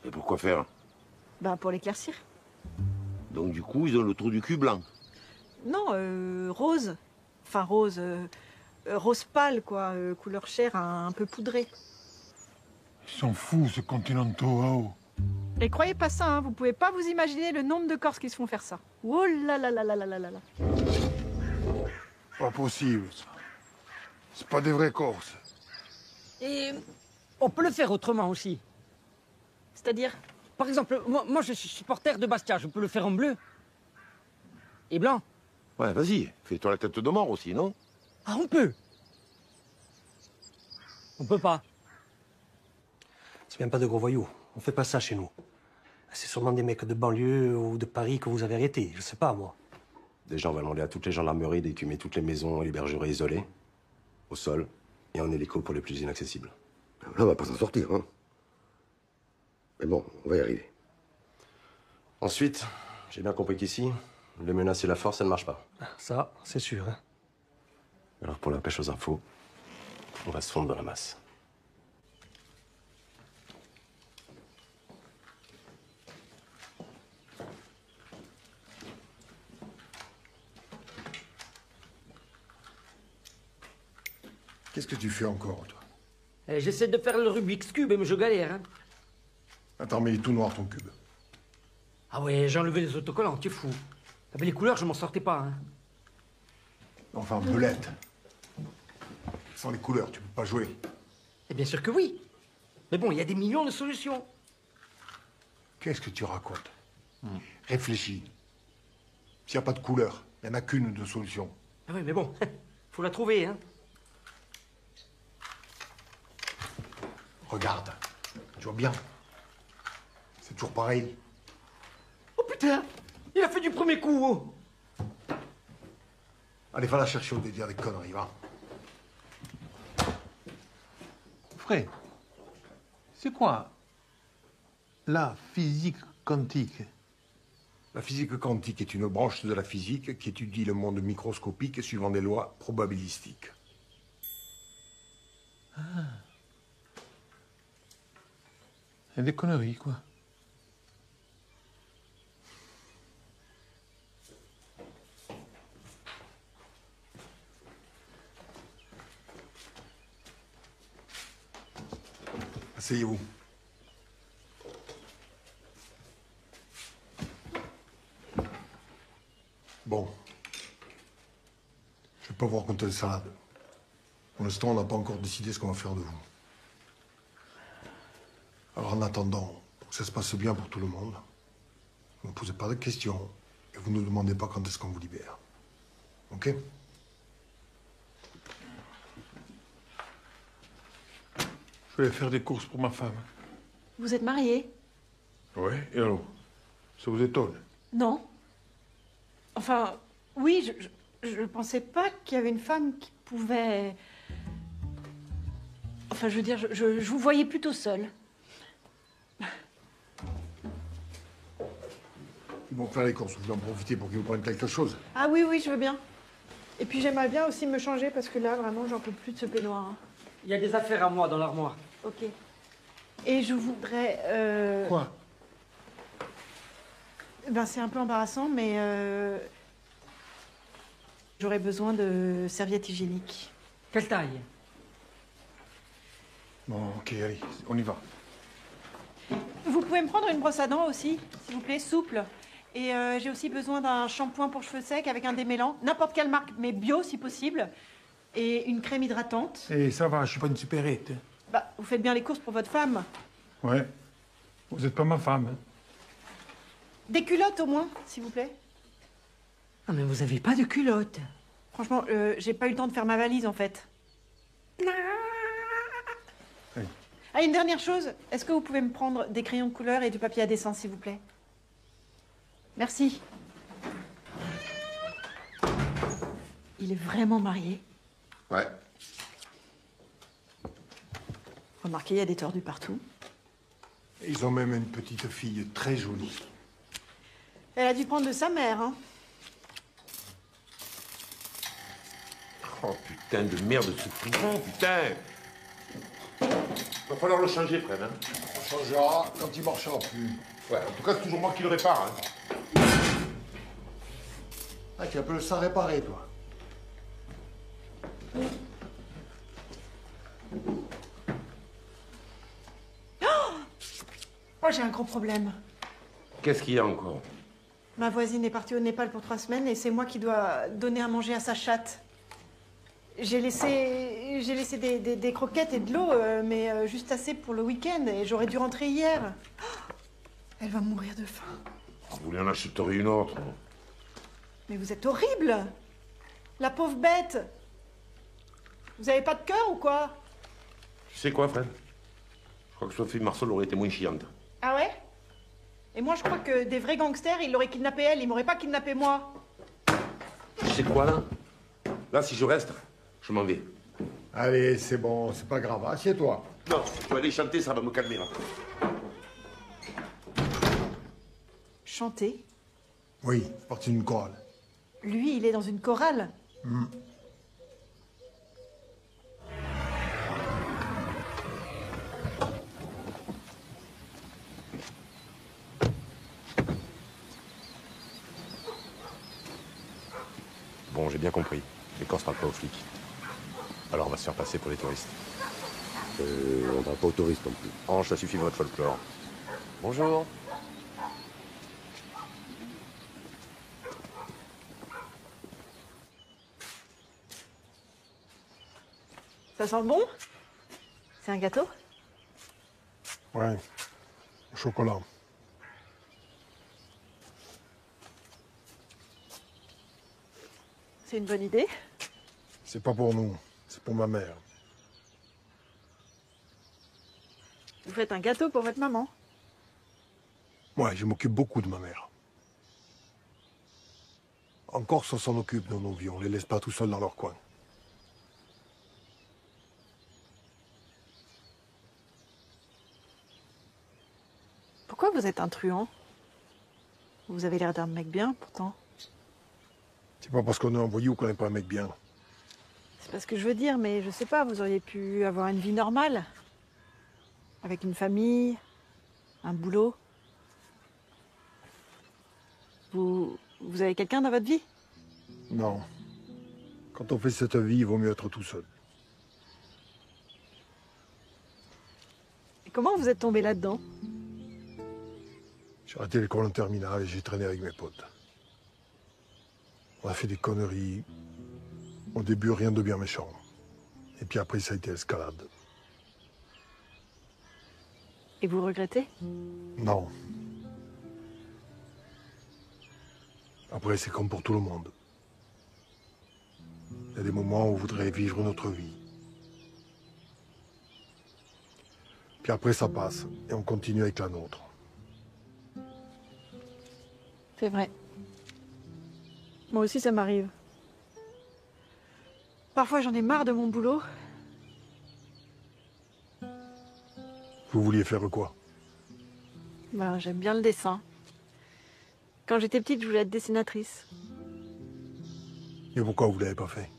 Et pourquoi faire? Ben, pour l'éclaircir. Donc du coup, ils ont le trou du cul blanc. Non, rose. Enfin, rose. Rose pâle, quoi. Couleur chair, un peu poudrée. Ils sont fous, ce Continental. Et croyez pas ça, hein, vous pouvez pas vous imaginer le nombre de Corses qui se font faire ça. Oh là là là là là là là là. Pas possible, ça. C'est pas des vrais Corses. Et on peut le faire autrement aussi. C'est-à-dire? Par exemple, moi je suis supporter de Bastia, je peux le faire en bleu. Et blanc. Ouais, vas-y, fais-toi la tête de mort aussi, non? Ah, on peut. On peut pas. C'est même pas de gros voyous. On fait pas ça chez nous. C'est sûrement des mecs de banlieue ou de Paris que vous avez arrêtés. Je sais pas, moi. Déjà, on va demander à toutes les gendarmeries d'écumer toutes les maisons et les bergeries isolées. au sol et en hélico pour les plus inaccessibles. Là, on va pas s'en sortir, hein. Mais bon, on va y arriver. Ensuite, j'ai bien compris qu'ici, les menaces et la force, ça ne marche pas. Ça, c'est sûr. Hein. Alors pour la pêche aux infos, on va se fondre dans la masse. Qu'est-ce que tu fais encore, toi? J'essaie de faire le Rubik's Cube, mais je galère. Hein. Attends, mais il est tout noir, ton cube. Ah ouais, j'ai enlevé les autocollants, tu es fou. Avec les couleurs, je m'en sortais pas. Hein. Enfin, belette. Sans les couleurs, tu peux pas jouer. Et bien sûr que oui. Mais bon, il y a des millions de solutions. Qu'est-ce que tu racontes? Réfléchis. S'il n'y a pas de couleur, il n'y en a qu'une de solution. Ah oui, mais bon, faut la trouver, hein. Regarde. Tu vois bien. C'est toujours pareil. Oh putain! Il a fait du premier coup, oh. Allez, va la chercher au dire des conneries, va. Frère, c'est quoi la physique quantique? La physique quantique est une branche de la physique qui étudie le monde microscopique suivant des lois probabilistiques. Ah. C'est des conneries, quoi. Asseyez-vous. Bon. Je vais pas vous raconter une salade. Pour l'instant, on n'a pas encore décidé ce qu'on va faire de vous. Alors en attendant, pour que ça se passe bien pour tout le monde, ne posez pas de questions et vous ne nous demandez pas quand est-ce qu'on vous libère. Ok? Je vais faire des courses pour ma femme. Vous êtes marié? Ouais, et alors? Ça vous étonne? Non. Enfin, oui, je pensais pas qu'il y avait une femme qui pouvait... Enfin, je veux dire, je vous voyais plutôt seule. Ils vont faire les courses, vous en profitez pour qu'ils vous prennent quelque chose. Ah oui, oui, je veux bien. Et puis j'aimerais bien aussi me changer parce que là, vraiment, j'en peux plus de ce peignoir. Hein. Il y a des affaires à moi dans l'armoire. Ok. Et je voudrais... Quoi? Ben, c'est un peu embarrassant, mais... J'aurais besoin de serviettes hygiéniques. Quelle taille? Bon, ok, allez, on y va. Vous pouvez me prendre une brosse à dents aussi, s'il vous plaît, souple. Et j'ai aussi besoin d'un shampoing pour cheveux secs avec un démêlant, n'importe quelle marque, mais bio si possible. Et une crème hydratante. Eh, ça va, je suis pas une supérette. Bah, vous faites bien les courses pour votre femme. Ouais. Vous êtes pas ma femme. Hein. Des culottes au moins, s'il vous plaît. Ah, mais vous avez pas de culottes. Franchement, j'ai pas eu le temps de faire ma valise en fait. Oui. Ah, une dernière chose, est-ce que vous pouvez me prendre des crayons de couleur et du papier à dessin, s'il vous plaît? Merci. Il est vraiment marié? Ouais. Remarquez, il y a des tordus partout. Ils ont même une petite fille très jolie. Elle a dû prendre de sa mère, hein. Oh putain de merde, ce fripon, putain. Va falloir le changer, Fred, hein. On changera quand il marchera plus. Ouais, en tout cas, c'est toujours moi qui le répare, hein. Ah, tu appelles ça réparer, toi. Oh, j'ai un gros problème. Qu'est-ce qu'il y a encore? Ma voisine est partie au Népal pour 3 semaines et c'est moi qui dois donner à manger à sa chatte. J'ai laissé des croquettes et de l'eau, mais juste assez pour le week-end et j'aurais dû rentrer hier. Oh, elle va mourir de faim. Vous voulez en acheter une autre? Mais vous êtes horrible! La pauvre bête! Vous avez pas de cœur ou quoi? Tu sais quoi, Fred? Je crois que Sophie Marceau aurait été moins chiante. Ah ouais? Et moi, je crois que des vrais gangsters, ils l'auraient kidnappé elle, ils m'auraient pas kidnappé moi. Tu sais quoi, là? Là, si je reste, je m'en vais. Allez, c'est bon, c'est pas grave. Assieds-toi. Non, je vais aller chanter, ça va me calmer là. Chanter? Oui, parti d'une chorale. Lui, il est dans une chorale. Bon, j'ai bien compris. Les Corses parlent pas aux flics. Alors on va se faire passer pour les touristes. On parle pas aux touristes non plus. Ange, ça suffit de votre folklore. Bonjour. Ça sent bon? C'est un gâteau? Ouais. Au chocolat. C'est une bonne idée. C'est pas pour nous, c'est pour ma mère. Vous faites un gâteau pour votre maman. Ouais, je m'occupe beaucoup de ma mère. En Corse, on s'en occupe dans nos vies, on les laisse pas tout seuls dans leur coin. Pourquoi vous êtes un truand? Vous avez l'air d'un mec bien, pourtant. C'est pas parce qu'on est un voyou qu'on n'est pas un mec bien. C'est pas ce que je veux dire, mais je sais pas, vous auriez pu avoir une vie normale. Avec une famille, un boulot. Vous avez quelqu'un dans votre vie? Non. Quand on fait cette vie, il vaut mieux être tout seul. Et comment vous êtes tombé là-dedans? J'ai arrêté l'école en terminale et j'ai traîné avec mes potes. On a fait des conneries. Au début, rien de bien méchant. Et puis après, ça a été escalade. Et vous regrettez? Non. Après, c'est comme pour tout le monde. Il y a des moments où on voudrait vivre notre vie. Puis après, ça passe et on continue avec la nôtre. C'est vrai. Moi aussi, ça m'arrive. Parfois, j'en ai marre de mon boulot. Vous vouliez faire quoi? Ben, j'aime bien le dessin. Quand j'étais petite, je voulais être dessinatrice. Et pourquoi vous l'avez pas fait?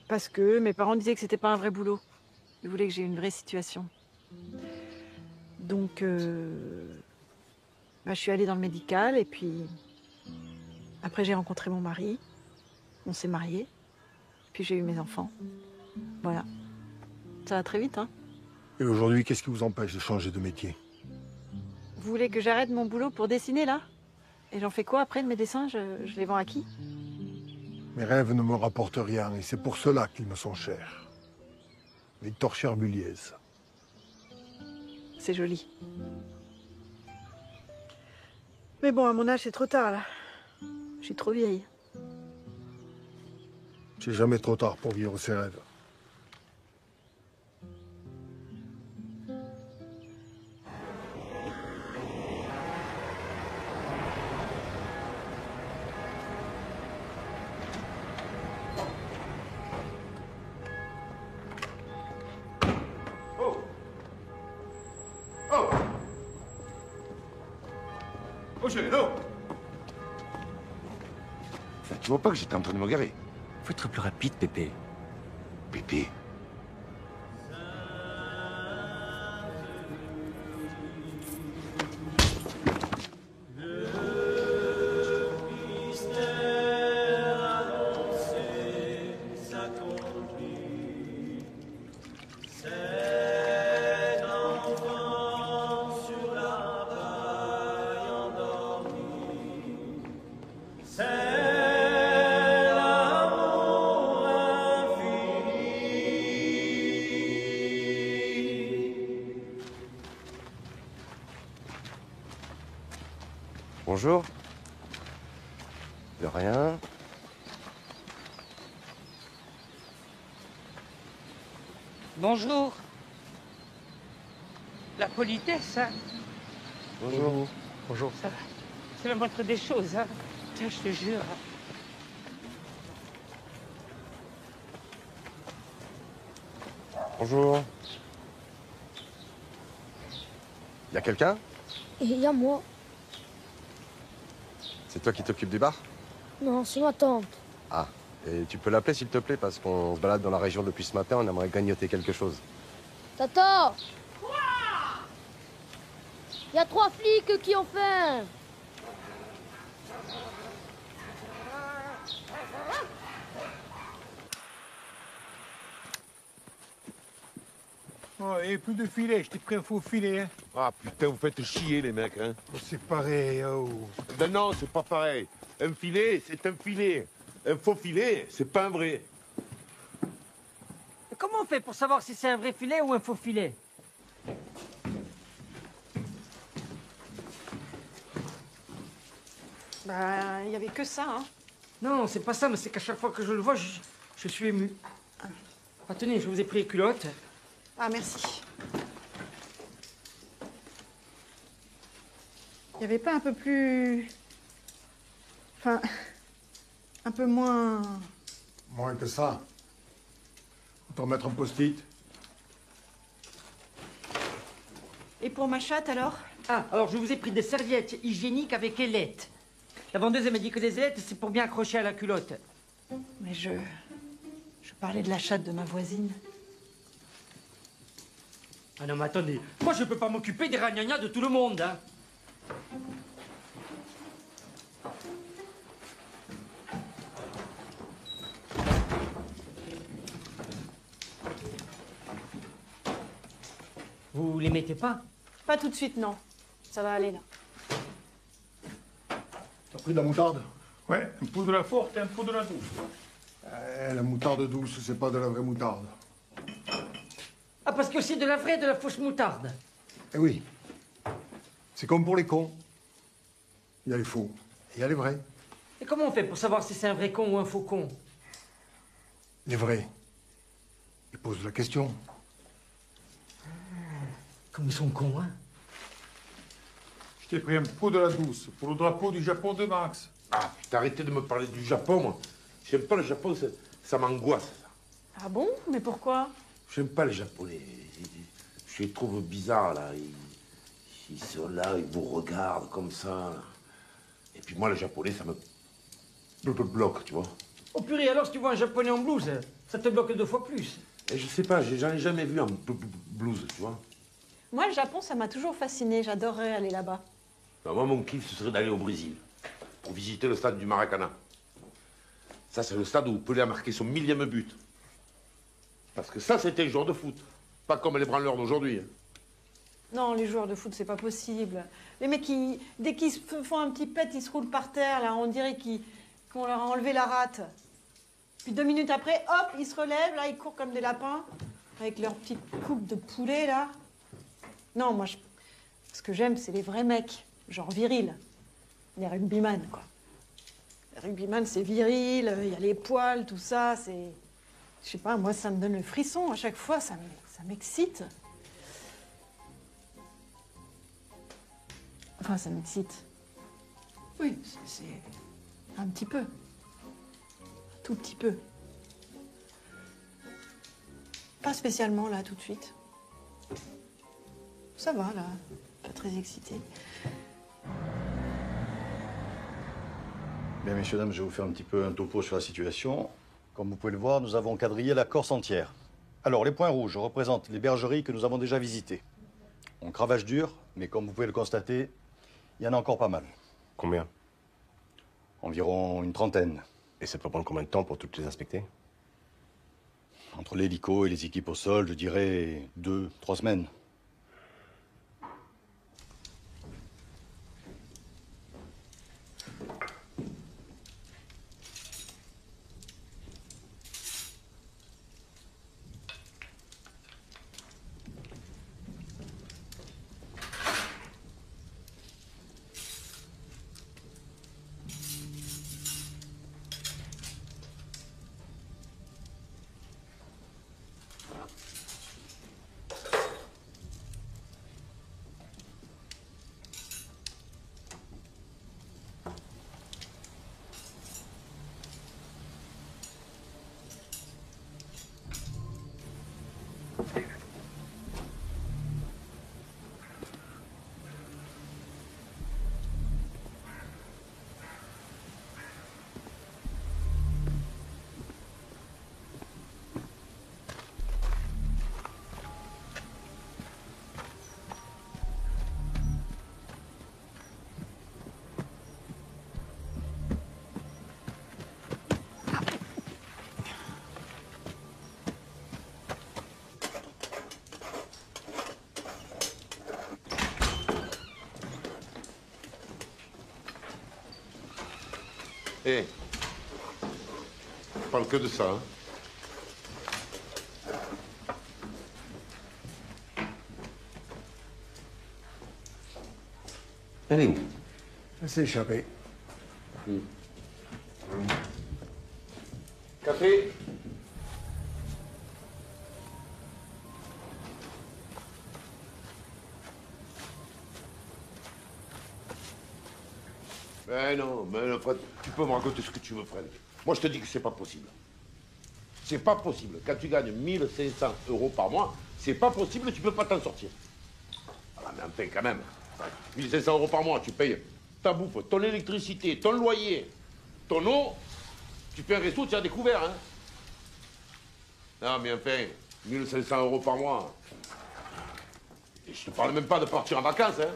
Parce que mes parents disaient que c'était pas un vrai boulot. Ils voulaient que j'ai une vraie situation. Donc, je suis allée dans le médical et puis... Après, j'ai rencontré mon mari. On s'est mariés. Puis j'ai eu mes enfants. Voilà. Ça va très vite, hein? Et aujourd'hui, qu'est-ce qui vous empêche de changer de métier? Vous voulez que j'arrête mon boulot pour dessiner, là? Et j'en fais quoi après de mes dessins? Je les vends à qui? Mes rêves ne me rapportent rien et c'est pour cela qu'ils me sont chers. Victor Cherbuliez. C'est joli. Mais bon, à mon âge, c'est trop tard, là. Je suis trop vieille. C'est jamais trop tard pour vivre ses rêves. Oh, chérie, non! Tu vois pas que j'étais en train de me garer? Faut être plus rapide, Pépé. Pépé? Bonjour. De rien. Bonjour. La politesse, hein? Bonjour. Bonjour. Ça va. C'est la moindre des choses, hein? Putain, je te jure. Bonjour. Y a quelqu'un? Et il y a moi. C'est toi qui t'occupes du bar? Non, c'est ma tante. Ah. Et tu peux l'appeler s'il te plaît, parce qu'on se balade dans la région depuis ce matin, on aimerait grignoter quelque chose. Tata! Quoi? Il y a 3 flics qui ont faim. Oh, et plus de filet, je t'ai pris un faux filet. Hein. Ah putain, vous faites chier les mecs, hein. C'est pareil, oh. Ben non, c'est pas pareil. Un filet, c'est un filet. Un faux filet, c'est pas un vrai. Et comment on fait pour savoir si c'est un vrai filet ou un faux filet? Bah, il y avait que ça, hein. Non, c'est pas ça, mais c'est qu'à chaque fois que je le vois, je suis ému. Ah, tenez, je vous ai pris les culottes. Ah, merci. Il n'y avait pas un peu plus... Enfin, un peu moins... Moins que ça. Autant mettre un post-it. Et pour ma chatte, alors? Ah, alors je vous ai pris des serviettes hygiéniques avec ailettes. La vendeuse, elle m'a dit que les ailettes, c'est pour bien accrocher à la culotte. Mais je parlais de la chatte de ma voisine. Ah non, mais attendez, moi je peux pas m'occuper des ragnagnas de tout le monde, hein. Vous les mettez pas? Pas tout de suite, non. Ça va aller, là. T'as pris de la moutarde? Ouais, un peu de la forte et un peu de la douce. La moutarde douce, c'est pas de la vraie moutarde. Ah, parce que c'est de la vraie et de la fausse moutarde. Eh oui. C'est comme pour les cons. Il y a les faux et il y a les vrais. Et comment on fait pour savoir si c'est un vrai con ou un faux con? Les vrais. Ils posent la question. Comme ils sont cons, hein. Je t'ai pris un pot de la douce pour le drapeau du Japon de Max. Ah putain, arrêtez de me parler du Japon, moi. J'aime pas le Japon, ça m'angoisse, ça. Ah bon? Mais pourquoi? J'aime pas les Japonais. Je les trouve bizarres, là. Ils sont là, ils vous regardent comme ça. Et puis moi, les Japonais, ça me bloque, tu vois. Oh purée, alors si tu vois un Japonais en blouse, ça te bloque 2 fois plus. Et je sais pas, j'en ai jamais vu en blouse, tu vois. Moi, le Japon, ça m'a toujours fasciné. J'adorerais aller là-bas. Ben, moi, mon kiff, ce serait d'aller au Brésil pour visiter le stade du Maracanã. Ça, c'est le stade où Pelé a marqué son 1000e but. Parce que ça, c'était le joueur de foot. Pas comme les branleurs d'aujourd'hui. Hein. Non, les joueurs de foot, c'est pas possible. Les mecs, dès qu'ils se font un petit pet, ils se roulent par terre, là. On dirait qu'on leur a enlevé la rate. Puis 2 minutes après, hop, ils se relèvent, là, ils courent comme des lapins, avec leur petite coupe de poulet, là. Non, moi, ce que j'aime, c'est les vrais mecs, genre virils. Les rugbyman, quoi. Les rugbyman, c'est viril, il y a les poils, tout ça, c'est... Je sais pas, moi, ça me donne le frisson à chaque fois, ça m'excite. Enfin, ça m'excite. Oui, c'est un petit peu. Un tout petit peu. Pas spécialement, là, tout de suite. Ça va, là. Pas très excitée. Bien, messieurs, dames, je vais vous faire un petit peu un topo sur la situation. Comme vous pouvez le voir, nous avons quadrillé la Corse entière. Alors, les points rouges représentent les bergeries que nous avons déjà visitées. On cravache dur, mais comme vous pouvez le constater, il y en a encore pas mal. Combien? Environ une trentaine. Et ça peut prendre combien de temps pour toutes les inspecter? Entre l'hélico et les équipes au sol, je dirais 2, 3 semaines. Eh, je parle que de ça, hein. Elle est où? Elle s'est échappée. Café? Mais non, Fred, tu peux me raconter ce que tu veux, Fred. Moi, je te dis que c'est pas possible. C'est pas possible. Quand tu gagnes 1500 € par mois, c'est pas possible, tu peux pas t'en sortir. Voilà, mais enfin, quand même. 1500 € par mois, tu payes ta bouffe, ton électricité, ton loyer, ton eau. Tu fais un resto, tu as découvert, hein. Non, mais enfin, 1500 € par mois. Et je te parle même pas de partir en vacances, hein.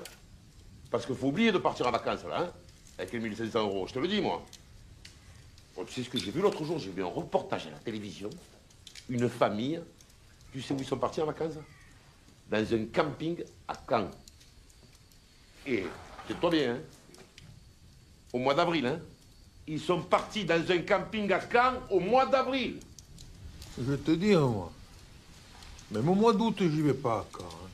Parce qu'il faut oublier de partir en vacances, là, hein. Avec les 1500 €, je te le dis, moi. Bon, tu sais ce que j'ai vu l'autre jour? J'ai vu un reportage à la télévision. Une famille. Tu sais où ils sont partis en vacances? Dans un camping à Caen. Et, c'est-toi bien, hein. Au mois d'avril, hein. Ils sont partis dans un camping à Caen au mois d'avril. Je vais te dire, moi. Même au mois d'août, j'y vais pas à Caen. Hein.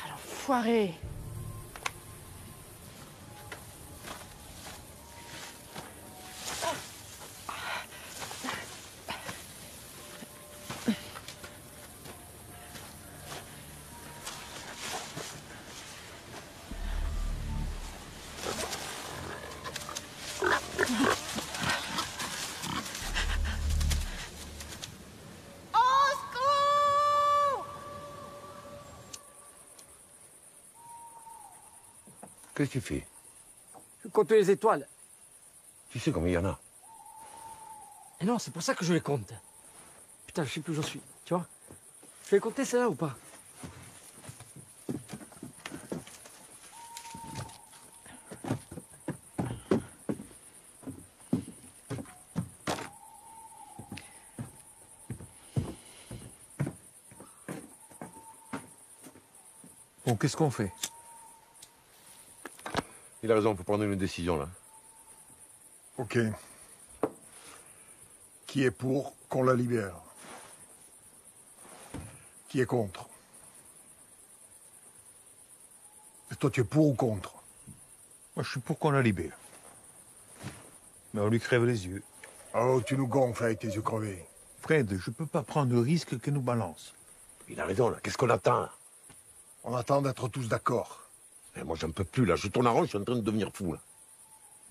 L'enfoiré. Qu'est-ce que tu fais? Je compte les étoiles. Tu sais combien il y en a? Et non, c'est pour ça que je les compte. Putain, je sais plus où j'en suis, tu vois. Je vais les compter celles-là ou pas? Bon, qu'est-ce qu'on fait? Il a raison, il faut prendre une décision, là. Ok. Qui est pour qu'on la libère? Qui est contre? Et toi, tu es pour ou contre? Moi, je suis pour qu'on la libère. Mais on lui crève les yeux. Oh, tu nous gonfles avec tes yeux crevés. Fred, je peux pas prendre le risque qu'elle nous balance. Il a raison, là. Qu'est-ce qu'on attend? On attend d'être tous d'accord. Mais moi, j'en peux plus, là. Je tourne en rond, je suis en train de devenir fou, là.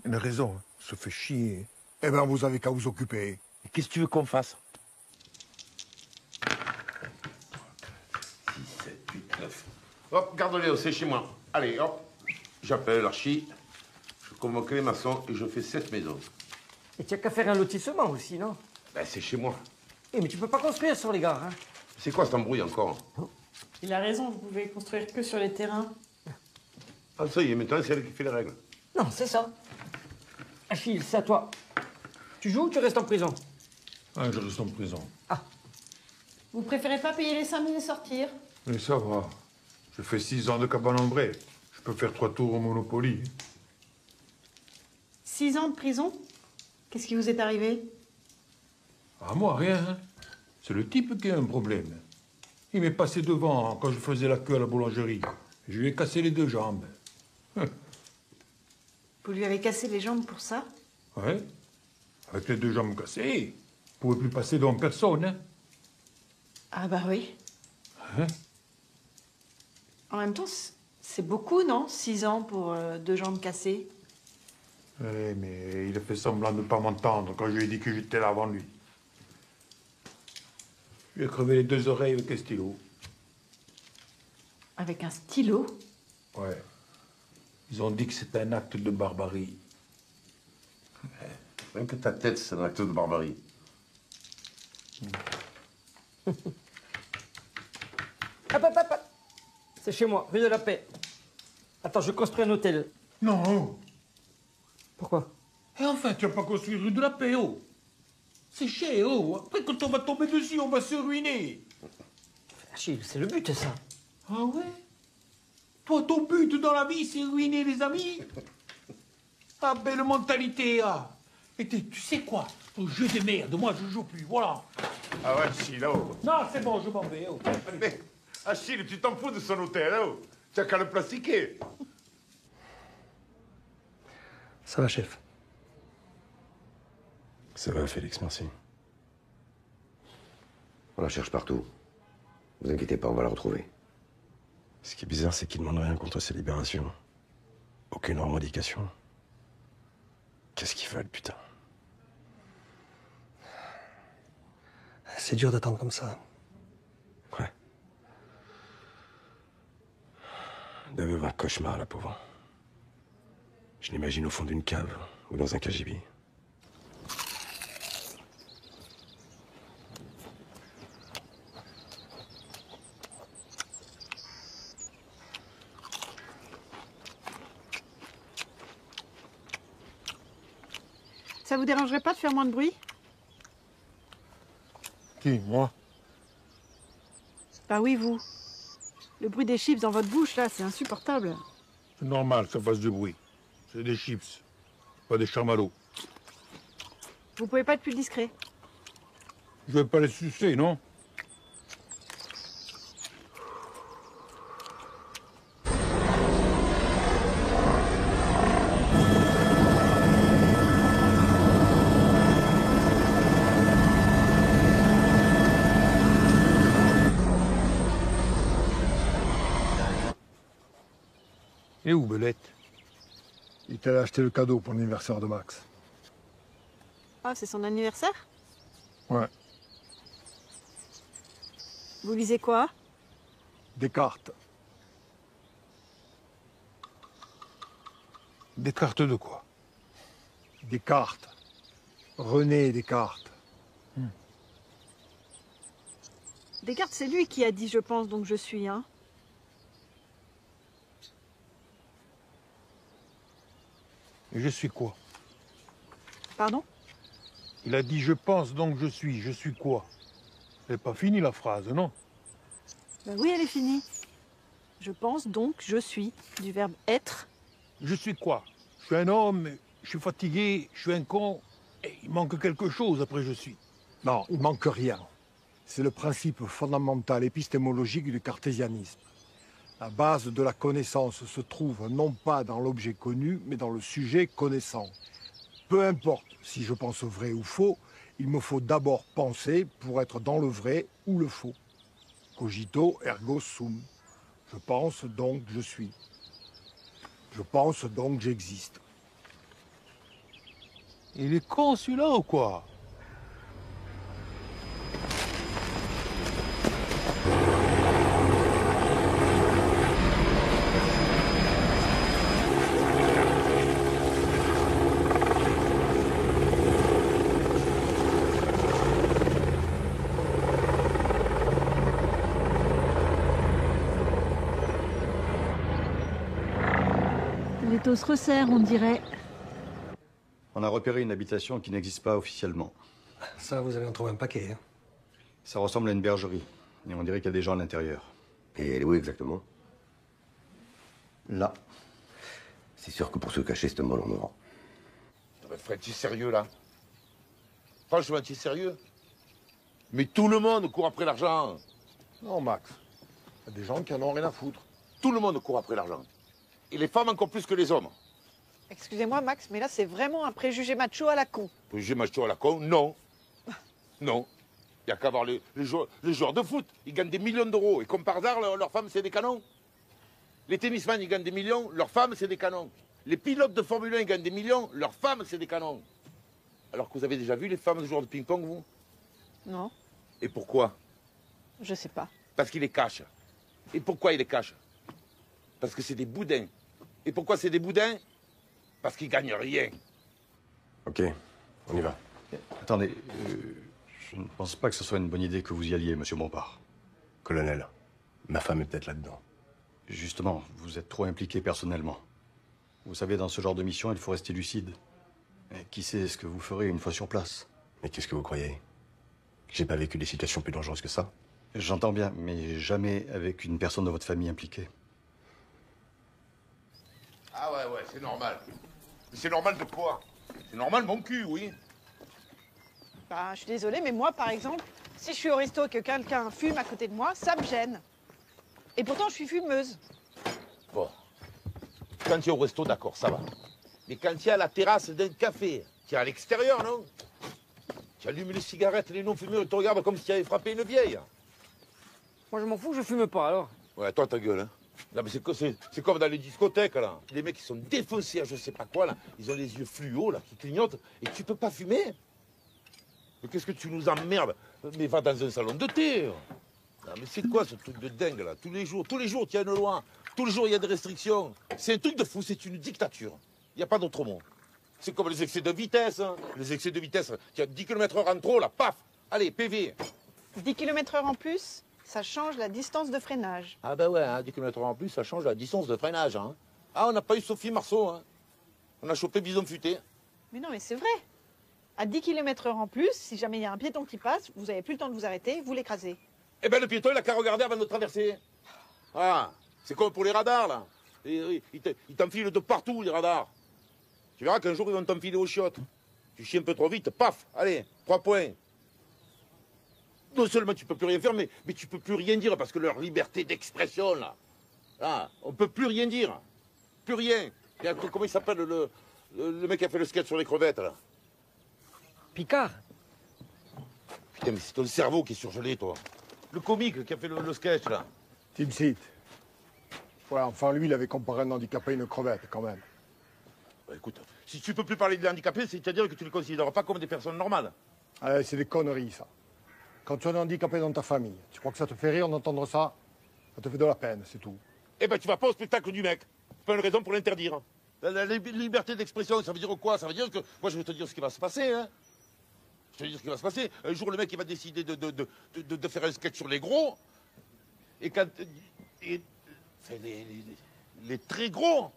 Il a raison, hein. Se fait chier. Eh ben, vous avez qu'à vous occuper. Qu'est-ce que tu veux qu'on fasse? 6, 7, 8, 9. Hop, garde-les, c'est chez moi. Allez, hop. J'appelle l'archi. Je convoque les maçons et je fais 7 maisons. Et tu as qu'à faire un lotissement aussi, non? Ben, c'est chez moi. Eh, mais tu peux pas construire sur les gares, hein. C'est quoi cet embrouille encore? Il a raison, vous pouvez construire que sur les terrains. Ah, ça y est, maintenant, c'est elle qui fait les règles. Non, c'est ça. Achille, c'est à toi. Tu joues ou tu restes en prison? Ah, je reste en prison. Vous préférez pas payer les 5 000 et sortir? Mais ça va. Je fais 6 ans de cabane en bray. Je peux faire 3 tours au Monopoly. 6 ans de prison? Qu'est-ce qui vous est arrivé? Ah, moi, rien. Hein. C'est le type qui a un problème. Il m'est passé devant quand je faisais la queue à la boulangerie. Je lui ai cassé les 2 jambes. Vous lui avez cassé les jambes pour ça? Ouais. Avec les 2 jambes cassées, il pouvait plus passer devant personne. Hein. Ah bah oui. Hein? En même temps, c'est beaucoup, non? 6 ans pour 2 jambes cassées. Ouais, mais il a fait semblant de ne pas m'entendre quand je lui ai dit que j'étais là avant lui. Je lui ai crevé les 2 oreilles avec un stylo. Avec un stylo? Ouais. Ils ont dit que c'était un acte de barbarie. Même que ta tête, c'est un acte de barbarie. Hop, hop, hop. C'est chez moi, rue de la Paix. Attends, je construis un hôtel. Non. Pourquoi? Et enfin, tu vas pas construire rue de la Paix, oh. C'est cher, oh. Après, quand on va tomber dessus, on va se ruiner. Achille, c'est le but, ça. Ah ouais? Toi, ton but dans la vie, c'est ruiner les amis? Ah, belle mentalité, ah. Et tu sais quoi? Au jeu de merde, moi, je joue plus, voilà. Ah ouais, Achille, oh. Non, c'est bon, je m'en vais, oh. Mais, Achille, tu t'en fous de son hôtel, oh. Tu n'as qu'à le plastiquer. Ça va, chef? Ça va, Félix, merci. On la cherche partout. Vous inquiétez pas, on va la retrouver. Ce qui est bizarre, c'est qu'ils demandent rien contre ces libérations. Aucune revendication. Qu'est-ce qu'ils veulent, putain? C'est dur d'attendre comme ça. Ouais. Elle doit vivre un cauchemar, la pauvre. Je l'imagine au fond d'une cave ou dans un KGB. Ça vous dérangerait pas de faire moins de bruit? Qui, moi? Bah oui, vous. Le bruit des chips dans votre bouche, là, c'est insupportable. C'est normal que ça fasse du bruit. C'est des chips, pas des chamallows. Vous pouvez pas être plus discret. Je vais pas les sucer, non? Et où, Belette? Il t'allait acheter le cadeau pour l'anniversaire de Max. Ah, c'est son anniversaire? Ouais. Vous lisez quoi? Des cartes. Des cartes de quoi? Des cartes. René Descartes. Descartes, c'est lui qui a dit « je pense, donc je suis », hein. Et je suis quoi? Pardon? Il a dit je pense donc je suis quoi? C'est pas fini la phrase, non? Ben oui, elle est finie. Je pense, donc je suis, du verbe être. Je suis quoi? Je suis un homme, je suis fatigué, je suis un con, et il manque quelque chose après je suis. Non, il manque rien. C'est le principe fondamental épistémologique du cartésianisme. La base de la connaissance se trouve non pas dans l'objet connu, mais dans le sujet connaissant. Peu importe si je pense vrai ou faux, il me faut d'abord penser pour être dans le vrai ou le faux. Cogito ergo sum. Je pense donc je suis. Je pense donc j'existe. Il est con celui-là ou quoi? Les taux se resserrent, on dirait. On a repéré une habitation qui n'existe pas officiellement. Ça, vous allez en trouver un paquet, hein. Ça ressemble à une bergerie. Et on dirait qu'il y a des gens à l'intérieur. Et elle est où exactement? Là. C'est sûr que pour se cacher, c'est un bon endroit. Fred, tu es sérieux, là? Franchement, tu es sérieux? Mais tout le monde court après l'argent. Non, Max. Il y a des gens qui en ont rien à foutre. Tout le monde court après l'argent. Et les femmes encore plus que les hommes. Excusez-moi, Max, mais là, c'est vraiment un préjugé macho à la con. Préjugé macho à la con? Non. Non. Il n'y a qu'à voir les joueurs de foot. Ils gagnent des millions d'euros. Et comme par hasard, leurs femmes, c'est des canons. Les tennisman, ils gagnent des millions. Leurs femmes, c'est des canons. Les pilotes de Formule 1, ils gagnent des millions. Leurs femmes, c'est des canons. Alors que vous avez déjà vu les femmes de joueurs de ping-pong, vous? Non, Et pourquoi? je sais pas. Parce qu'ils les cachent. Et pourquoi ils les cachent? Parce que c'est des boudins. Et pourquoi c'est des boudins? Parce qu'ils gagnent rien. Ok, on y va. Attendez, je ne pense pas que ce soit une bonne idée que vous y alliez, monsieur Bompard. Colonel, ma femme est peut-être là-dedans. Justement, vous êtes trop impliqué personnellement. Vous savez, dans ce genre de mission, il faut rester lucide. Et qui sait ce que vous ferez une fois sur place? Mais qu'est-ce que vous croyez? J'ai pas vécu des situations plus dangereuses que ça? J'entends bien, mais jamais avec une personne de votre famille impliquée. Ah ouais, c'est normal. Mais c'est normal de quoi? C'est normal mon cul, oui. Bah, je suis désolée, mais moi, par exemple, si je suis au resto et que quelqu'un fume à côté de moi, ça me gêne. Et pourtant, je suis fumeuse. Bon. Quand tu es au resto, d'accord, ça va. Mais quand tu es à la terrasse d'un café, tu es à l'extérieur, non? Tu allumes les cigarettes, les non-fumeurs, ils te regardent comme si tu avais frappé une vieille. Moi, je m'en fous, je fume pas, alors. Ouais, toi, ta gueule, hein. Là, mais c'est comme dans les discothèques, là. Les mecs, qui sont défoncés à je sais pas quoi, là. Ils ont les yeux fluo, là, qui clignotent. Et tu peux pas fumer. Mais qu'est-ce que tu nous emmerdes? Mais va dans un salon de thé. Non, mais c'est quoi ce truc de dingue, là? Tous les jours, il y a une loi. Tous les jours, il y a des restrictions. C'est un truc de fou, c'est une dictature. Il n'y a pas d'autre mot. C'est comme les excès de vitesse, hein. Les excès de vitesse, tu as 10 km/h en trop, là, paf. Allez, PV. 10 km/h en plus, ça change la distance de freinage. Ah ben ouais, hein, 10 km/h en plus, ça change la distance de freinage. Hein. Ah, on n'a pas eu Sophie Marceau. Hein. On a chopé Bison Futé. Mais non, mais c'est vrai. À 10 km/h en plus, si jamais il y a un piéton qui passe, vous n'avez plus le temps de vous arrêter, vous l'écrasez. Eh ben le piéton, il a qu'à regarder avant de traverser. Ah, c'est comme pour les radars, là. Ils t'enfilent de partout, les radars. Tu verras qu'un jour, ils vont t'enfiler aux chiottes. Tu chies un peu trop vite, paf, allez, 3 points. Non seulement tu peux plus rien faire, mais tu peux plus rien dire, parce que leur liberté d'expression, là, on peut plus rien dire. Plus rien. Et après, comment il s'appelle, le mec qui a fait le sketch sur les crevettes, là? Picard. Putain, mais c'est ton cerveau qui est surgelé, toi. Le comique qui a fait le sketch, là. Tim Seat. Ouais, enfin, lui, il avait comparé un handicapé à une crevette, quand même. Bah, écoute, si tu peux plus parler des handicapés, c'est-à-dire que tu ne les considères pas comme des personnes normales. Ah, c'est des conneries, ça. Quand tu as un handicapé dans ta famille, tu crois que ça te fait rire d'entendre ça? Ça te fait de la peine, c'est tout. Eh ben, tu vas pas au spectacle du mec. C'est pas une raison pour l'interdire. La liberté d'expression, ça veut dire quoi? Ça veut dire que... Moi, je vais te dire ce qui va se passer, hein. Je vais te dire ce qui va se passer. Un jour, le mec, il va décider de faire un sketch sur les gros. Et quand... Enfin, les très gros.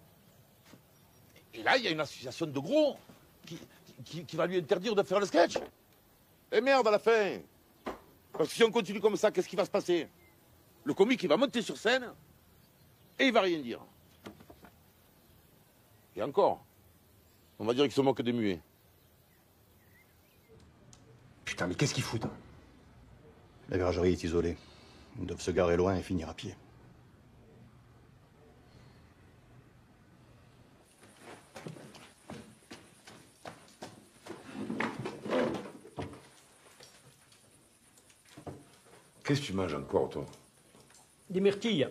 Et là, il y a une association de gros qui va lui interdire de faire le sketch. Et merde, à la fin. Parce que si on continue comme ça, qu'est-ce qui va se passer? Le comique, il va monter sur scène et il va rien dire. Et encore, on va dire qu'il se moque des muets. Putain, mais qu'est-ce qu'ils foutent? La bergerie est isolée. Ils doivent se garer loin et finir à pied. Qu'est-ce que tu manges encore, toi? Des myrtilles.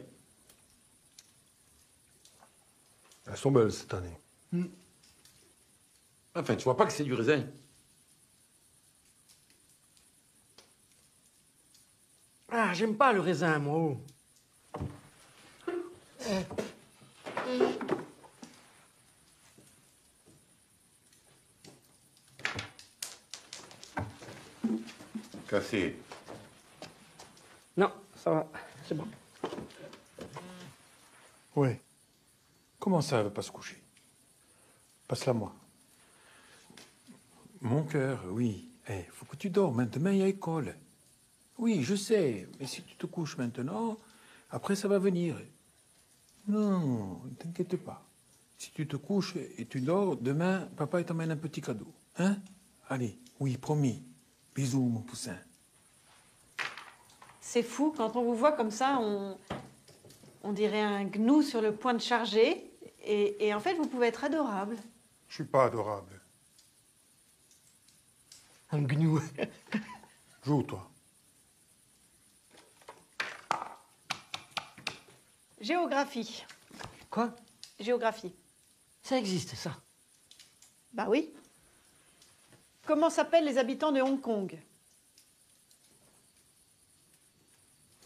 Elles sont belles, cette année. Enfin, tu vois pas que c'est du raisin? Ah, j'aime pas le raisin, moi. Cassé. Non, ça va, c'est bon. Ouais. Comment ça, elle veut pas se coucher? Passe-la moi. Mon cœur, oui. Faut que tu dormes. Demain, il y a école. Oui, je sais. Mais si tu te couches maintenant, après, ça va venir. Non, ne t'inquiète pas. Si tu te couches et tu dors, demain, papa, il t'emmène un petit cadeau. Hein? Allez, oui, promis. Bisous, mon poussin. C'est fou, quand on vous voit comme ça, on dirait un gnou sur le point de charger. Et en fait, vous pouvez être adorable. Je suis pas adorable. Un gnou. Joue, toi. Géographie. Quoi? Géographie. Ça existe, ça? Bah oui. Comment s'appellent les habitants de Hong Kong?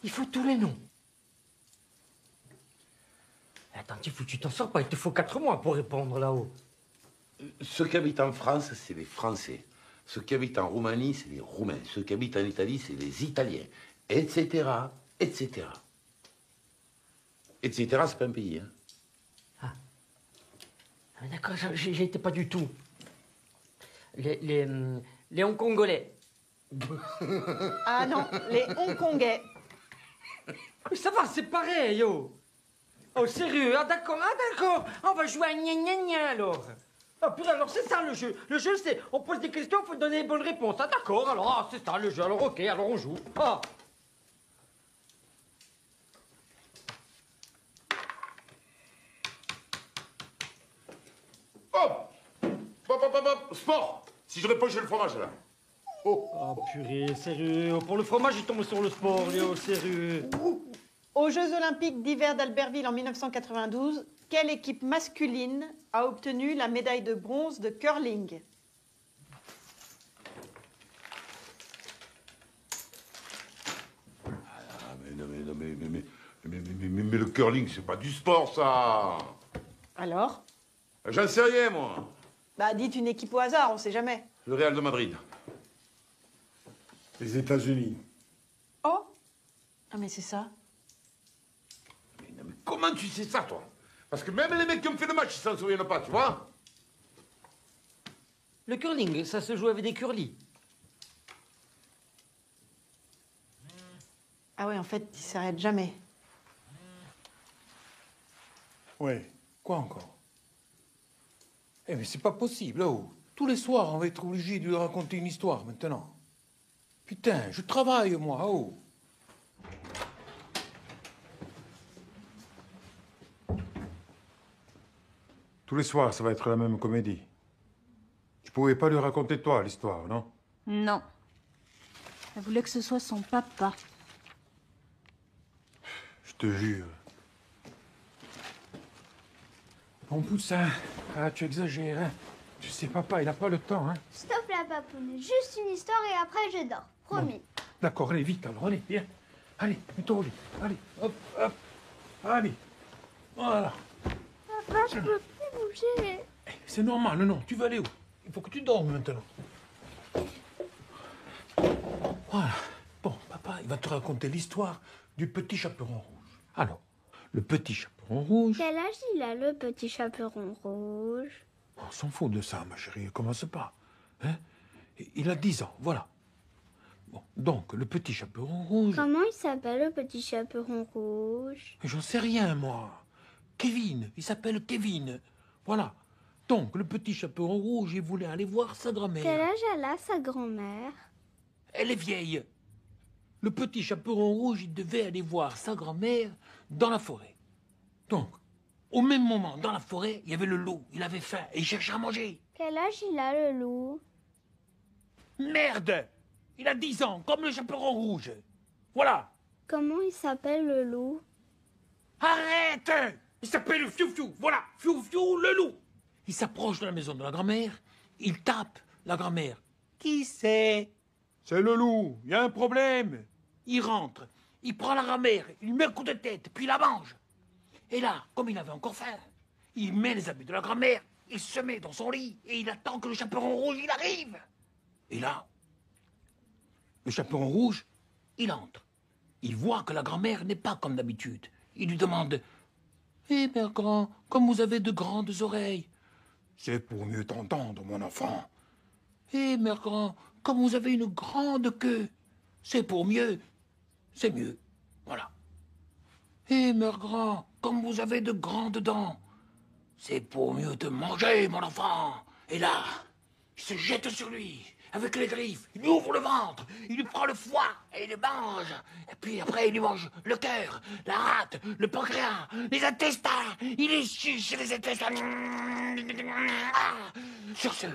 Il faut tous les noms. Attends, tu t'en sors pas, il te faut 4 mois pour répondre là-haut. Ceux qui habitent en France, c'est les Français. Ceux qui habitent en Roumanie, c'est les Roumains. Ceux qui habitent en Italie, c'est les Italiens. Etc. Etc. Etc. c'est pas un pays, hein. Ah, d'accord, j'y étais pas du tout. Les Les Hongkongais. Ah non, les Hongkongais. Mais ça va, c'est pareil, oh. Oh, sérieux, ah d'accord. On va jouer à gna alors. Ah purée, alors c'est ça le jeu. Le jeu, c'est, on pose des questions, il faut donner les bonnes réponses. Ah d'accord, alors c'est ça le jeu. Alors ok, alors on joue. Ah. Hop, sport. Si je réponds, j'ai le fromage, là. Oh purée, sérieux. Pour le fromage, il tombe sur le sport, Léo, sérieux. Aux Jeux Olympiques d'hiver d'Albertville en 1992, quelle équipe masculine a obtenu la médaille de bronze de curling? Ah, mais le curling, c'est pas du sport, ça. Alors? J'en sais rien, moi. Bah, dites une équipe au hasard, on sait jamais. Le Real de Madrid. Les États-Unis. Oh? Ah, mais c'est ça. Mais comment tu sais ça, toi? Parce que même les mecs qui ont fait le match, ils s'en souviennent pas, tu vois? Le curling, ça se joue avec des curlis. Ah ouais, en fait, ils s'arrêtent jamais. Ouais, quoi encore? Eh mais c'est pas possible, oh. Tous les soirs, on va être obligé de lui raconter une histoire, maintenant. Putain, je travaille, moi, oh. Tous les soirs, ça va être la même comédie. Tu pouvais pas lui raconter, toi, l'histoire, non? Non. Elle voulait que ce soit son papa. Je te jure. Bon, poussin, ah, tu exagères, hein. Tu sais, papa, il a pas le temps, hein. Stop la papoune, juste une histoire et après je dors. Promis. Bon. D'accord, allez, vite, alors, allez, viens. Allez, mets-toi au lit. Allez, hop, hop. Allez. Voilà. Papa, je peux plus bouger. C'est normal, non, tu vas aller où? Il faut que tu dormes maintenant. Voilà. Bon, papa, il va te raconter l'histoire du petit chaperon rouge. Alors, le petit chaperon rouge... Quel âge il a, le petit chaperon rouge? On s'en fout de ça, ma chérie, commence pas. Hein? Il a 10 ans, voilà. Bon, donc, le petit chaperon rouge... Comment il s'appelle, le petit chaperon rouge? J'en sais rien, moi. Kevin, il s'appelle Kevin. Voilà. Donc, le petit chaperon rouge, il voulait aller voir sa grand-mère. Quel âge elle a, sa grand-mère? Elle est vieille. Le petit chaperon rouge, il devait aller voir sa grand-mère dans la forêt. Donc, au même moment, dans la forêt, il y avait le loup. Il avait faim et il cherchait à manger. Quel âge il a, le loup? Merde! Il a 10 ans, comme le chaperon rouge. Voilà. Comment il s'appelle, le loup? Arrête! Il s'appelle Fiou-Fiou. Voilà, Fiou-Fiou, le loup. Il s'approche de la maison de la grand-mère. Il tape la grand-mère. Qui c'est? C'est le loup. Il y a un problème. Il rentre. Il prend la grand-mère. Il lui met un coup de tête. Puis il la mange. Et là, comme il avait encore faim, il met les habits de la grand-mère. Il se met dans son lit. Et il attend que le chaperon rouge, il arrive. Et là, le chaperon rouge, il entre. Il voit que la grand-mère n'est pas comme d'habitude. Il lui demande... Eh, père grand, comme vous avez de grandes oreilles. C'est pour mieux t'entendre, mon enfant. Eh, mère grand, comme vous avez une grande queue. C'est pour mieux. C'est mieux. Voilà. Eh, mère grand, comme vous avez de grandes dents. C'est pour mieux te manger, mon enfant. Et là, il se jette sur lui. Avec les griffes, il lui ouvre le ventre, il lui prend le foie et il le mange. Et puis après, il lui mange le cœur, la rate, le pancréas, les intestins. Il les chiche les intestins. Ah. Sur ce,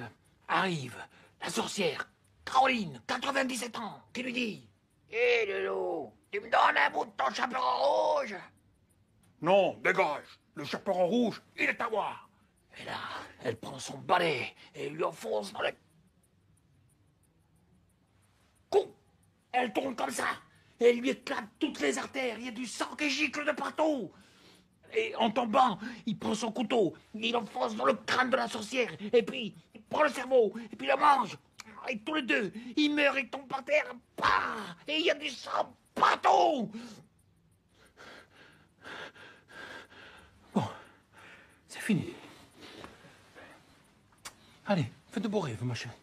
arrive la sorcière, Caroline, 97 ans, qui lui dit « Hé, le loup, tu me donnes un bout de ton chaperon rouge ?» Non, dégage, le chaperon rouge, il est à moi. Et là, elle prend son balai et lui enfonce dans le... Elle tourne comme ça, et elle lui éclate toutes les artères, il y a du sang qui gicle de partout. Et en tombant, il prend son couteau, il enfonce dans le crâne de la sorcière, et puis il prend le cerveau, et puis il le mange. Et tous les deux, ils meurent, ils tombent par terre, bah, et il y a du sang partout. Bon, c'est fini. Allez, fais de beaux rêves, ma chérie.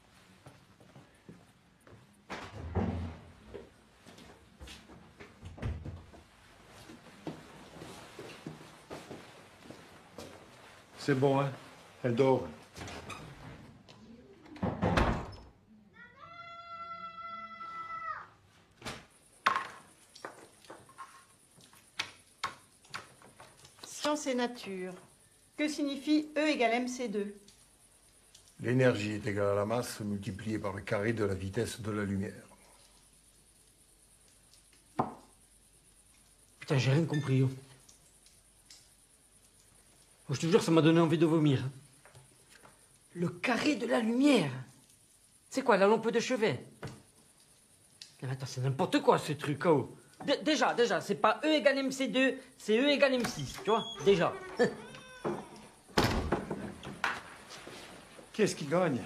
C'est bon, hein? Elle dort. Science et nature. Que signifie E égale mc2? L'énergie est égale à la masse multipliée par le carré de la vitesse de la lumière. Putain, j'ai rien compris. Oh. Oh, je te jure, ça m'a donné envie de vomir. Le carré de la lumière. C'est quoi, la lampe de chevet? Mais attends, c'est n'importe quoi, ce truc, oh. Déjà, c'est pas E égale MC2, c'est E égale M6, tu vois, déjà. Qui est-ce qui gagne?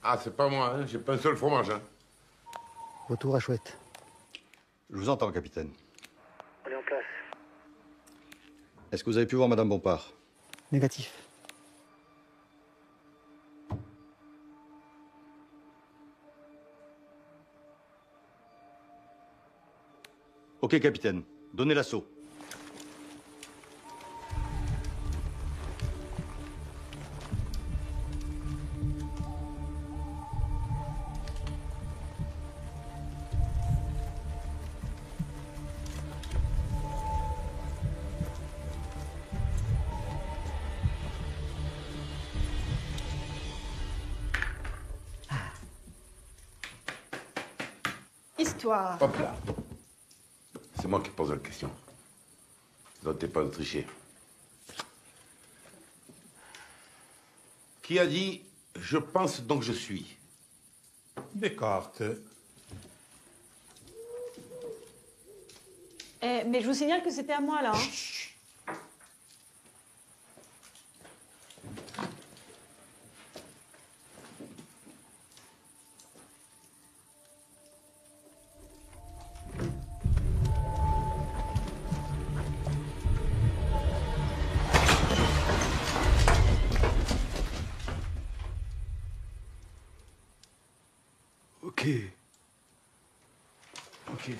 Ah, c'est pas moi, hein. J'ai pas un seul fromage, hein. Retour à Chouette. Je vous entends, capitaine. On est en place. Est-ce que vous avez pu voir Madame Bompard? Négatif. Ok, capitaine. Donnez l'assaut. Histoire. Hop là. C'est moi qui pose la question. Notez pas de tricher. Qui a dit « Je pense donc je suis » Descartes. Mais je vous signale que c'était à moi, là. Hein. Ok. Ok.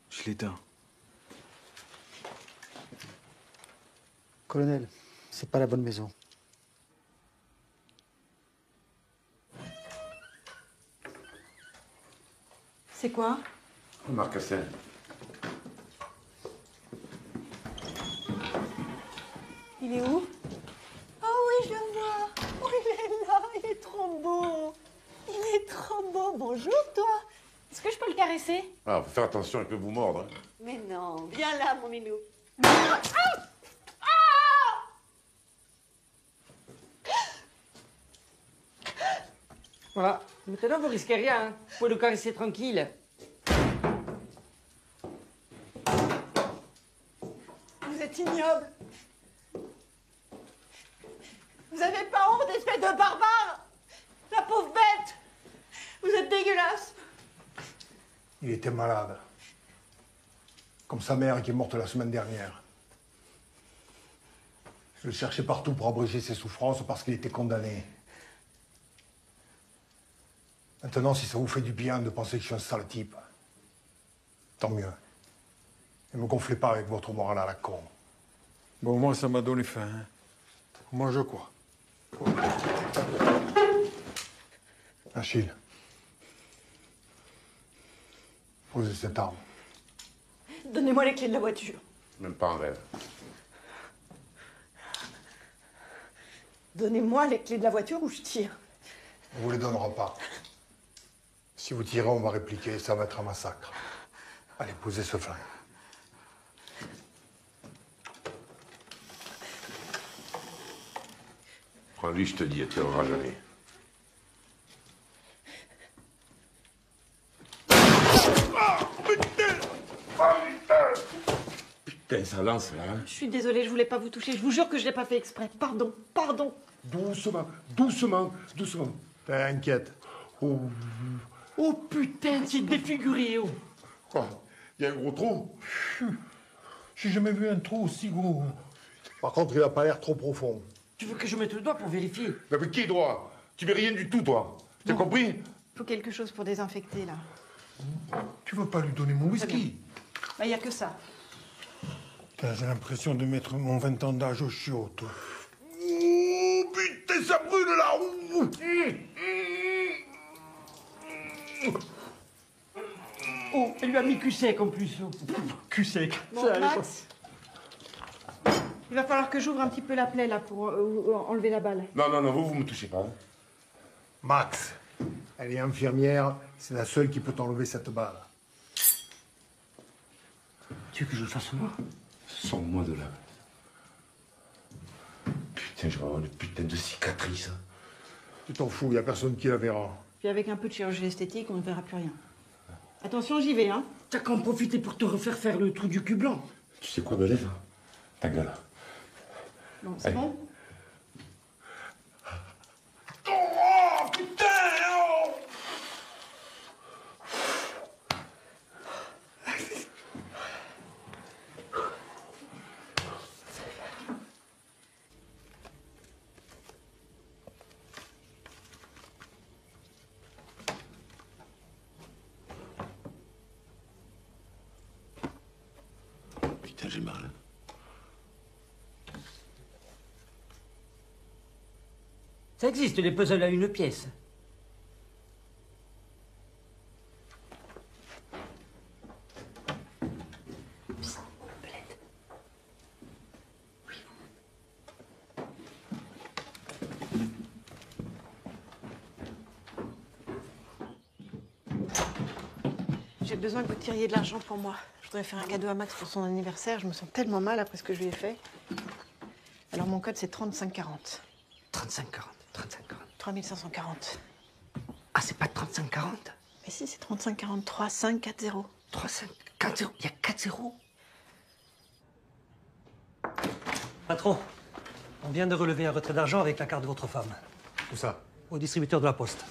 Je l'éteins. Colonel, c'est pas la bonne maison. C'est quoi? Marcassin. Il est où? Oh oui, je le vois. Oh, il est là, il est trop beau. Il est trop beau. Bonjour, toi. Est-ce que je peux le caresser? Ah, faut faire attention, il peut vous mordre. Hein. Mais non, viens là, mon minou. Voilà. Maintenant, vous risquez rien. Hein. Vous pouvez le caresser tranquille. Vous êtes ignoble. Vous avez pas honte, espèce de barbare. La pauvre bête. Vous êtes dégueulasse. Il était malade. Comme sa mère qui est morte la semaine dernière. Je le cherchais partout pour abréger ses souffrances parce qu'il était condamné. Maintenant, si ça vous fait du bien de penser que je suis un sale type, tant mieux. Ne me gonflez pas avec votre morale à la con. Bon, moi, ça m'a donné faim. Hein. Mange quoi? Achille. Posez cette arme. Donnez-moi les clés de la voiture. Même pas en rêve. Donnez-moi les clés de la voiture ou je tire. On vous les donnera pas. Si vous tirez, on va répliquer, ça va être un massacre. Allez, posez ce flingue. Prends-lui, je te dis, elle tirera jamais. Putain, ça lance là. Hein. Je suis désolée, je voulais pas vous toucher. Je vous jure que je l'ai pas fait exprès. Pardon, pardon. Doucement, doucement, doucement. T'inquiète. Oh putain, c'est défiguré, oh. Quoi? Il y a un gros trou? J'ai jamais vu un trou aussi gros. Par contre, il a pas l'air trop profond. Tu veux que je mette le doigt pour vérifier? Mais avec qui, droit? Tu veux rien du tout, toi. T'as compris? Faut quelque chose pour désinfecter, là. Tu veux pas lui donner mon whisky? Bah, y a que ça. Putain, j'ai l'impression de mettre mon 20 ans d'âge au chiottes. Oh, putain, ça brûle là. Oh, elle lui a mis cul sec en plus. Cul sec. Bon, Max, il va falloir que j'ouvre un petit peu la plaie là pour enlever la balle. Non, non, non, vous me touchez pas. Hein. Max, elle est infirmière, c'est la seule qui peut t'enlever cette balle. Tu veux que je le fasse moi? Sors-moi de là. Putain, je vais avoir une putain de cicatrice. Tu t'en fous, y a personne qui la verra. Puis avec un peu de chirurgie esthétique, on ne verra plus rien. Attention, j'y vais, hein. T'as qu'à en profiter pour te refaire faire le trou du cul blanc. Tu sais quoi, Belève? Ta gueule. Bon, c'est bon? Oh, putain! Oh. Putain, j'ai mal. Hein. Ça existe, les puzzles à une pièce. Psst, Belette. Oui. J'ai besoin que vous tiriez de l'argent pour moi. Je voudrais faire un cadeau à Max pour son anniversaire. Je me sens tellement mal après ce que je lui ai fait. Alors mon code, c'est 3540. 3540, 3540. 3540. Ah, c'est pas 3540? Mais si, c'est 3540. 3540. 3540, il y a 4 zéros. Patron, on vient de relever un retrait d'argent avec la carte de votre femme. Où ça? Au distributeur de la Poste.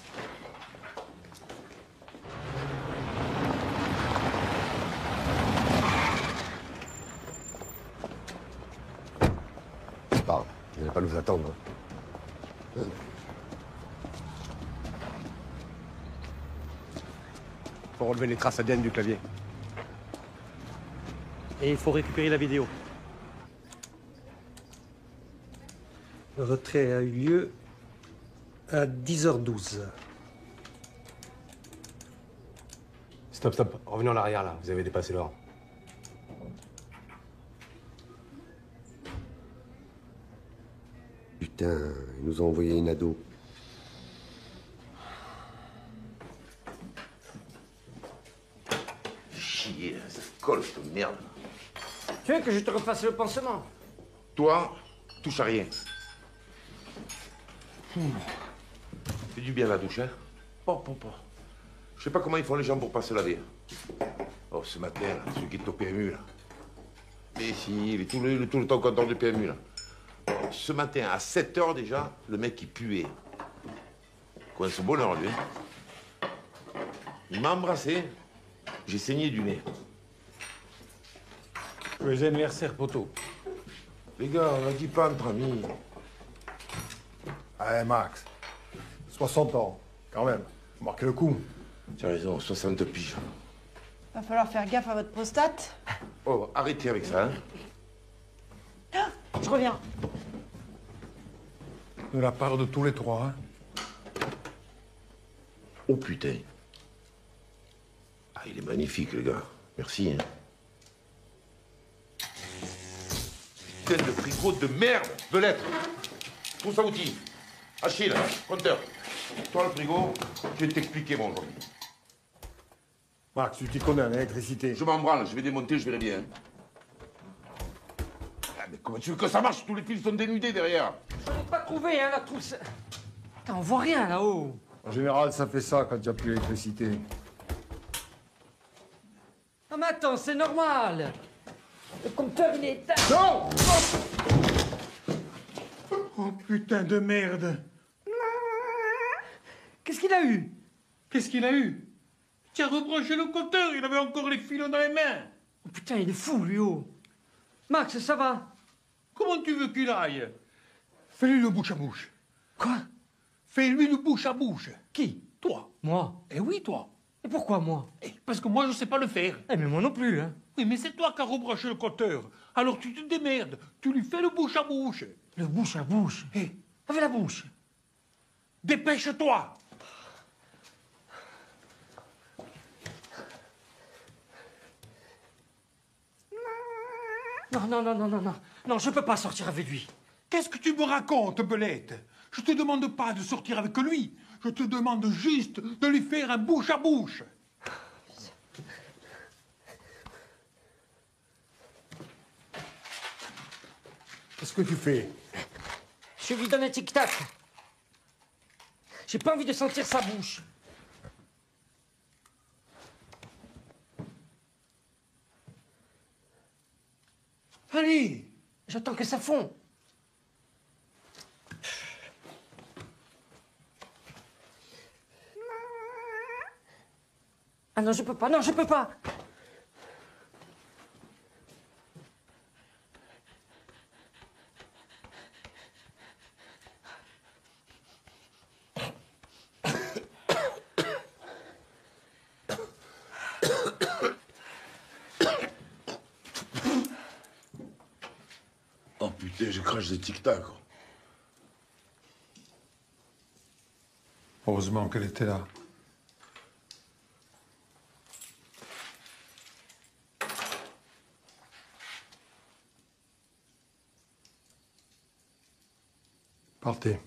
Parle, il va pas nous attendre. Faut relever les traces ADN du clavier. Et il faut récupérer la vidéo. Le retrait a eu lieu à 10h12. Stop, stop. Revenez en arrière, là. Vous avez dépassé l'heure. Putain, ils nous ont envoyé une ado. Chier, ça colle cette merde. Tu veux que je te refasse le pansement? Toi, touche à rien. Fais du bien la douche, hein? Bon. Je sais pas comment ils font les gens pour pas se laver. Oh, ce matin, là, celui qui est au PMU, là. Mais si, il est tout le temps content du PMU, là. Ce matin, à 7h déjà, le mec, il puait. Quoi, ce bonheur, lui. Hein. Il m'a embrassé. J'ai saigné du nez. Joyeux anniversaire, poteau. Les gars, on a dit pas entre amis. Allez, Max. 60 ans, quand même. Marquez le coup. Tu as raison, 60 piges. Va falloir faire gaffe à votre prostate. Oh, arrêtez avec ça, hein. Je reviens. De la part de tous les trois, hein. Oh putain. Ah, il est magnifique, le gars. Merci, hein. Putain de frigo de merde de lettres. Trouve ça outil. Achille, compteur. Toi, le frigo, je vais t'expliquer, mon aujourd'hui. Max, tu t'y connais en électricité. Je m'en branle, je vais démonter, je verrai bien. Hein. Ah, mais comment tu veux que ça marche? Tous les fils sont dénudés derrière. Je n'ai pas trouvé, hein, la trousse. Putain, on voit rien là-haut. En général, ça fait ça quand il n'y a plus d'électricité. Non mais attends, c'est normal. Le compteur, il est éteint. Non! Oh putain de merde! Qu'est-ce qu'il a eu? Qu'est-ce qu'il a eu? Tiens, rebranché le compteur, il avait encore les filons dans les mains. Oh putain, il est fou, lui, oh. Max, ça va? Comment tu veux qu'il aille? Fais-lui le bouche à bouche. Quoi? Fais-lui le bouche à bouche. Qui? Toi. Moi? Eh oui, toi. Et pourquoi moi? Parce que moi, je sais pas le faire. Eh mais moi non plus, hein. Oui, mais c'est toi qui as rebranché le compteur. Alors tu te démerdes. Tu lui fais le bouche à bouche. Le bouche à bouche. Hé, Avec la bouche. dépêche-toi. Non, non, non, non, non, non. Non, je peux pas sortir avec lui. Qu'est-ce que tu me racontes, Belette? Je te demande pas de sortir avec lui. Je te demande juste de lui faire un bouche à bouche. Qu'est-ce que tu fais? Je lui donne un tic-tac. J'ai pas envie de sentir sa bouche. Allez! J'attends que ça fond. Ah non, je peux pas, non, je peux pas. Oh putain, je crache des tic-tac. Heureusement qu'elle était là. Partez.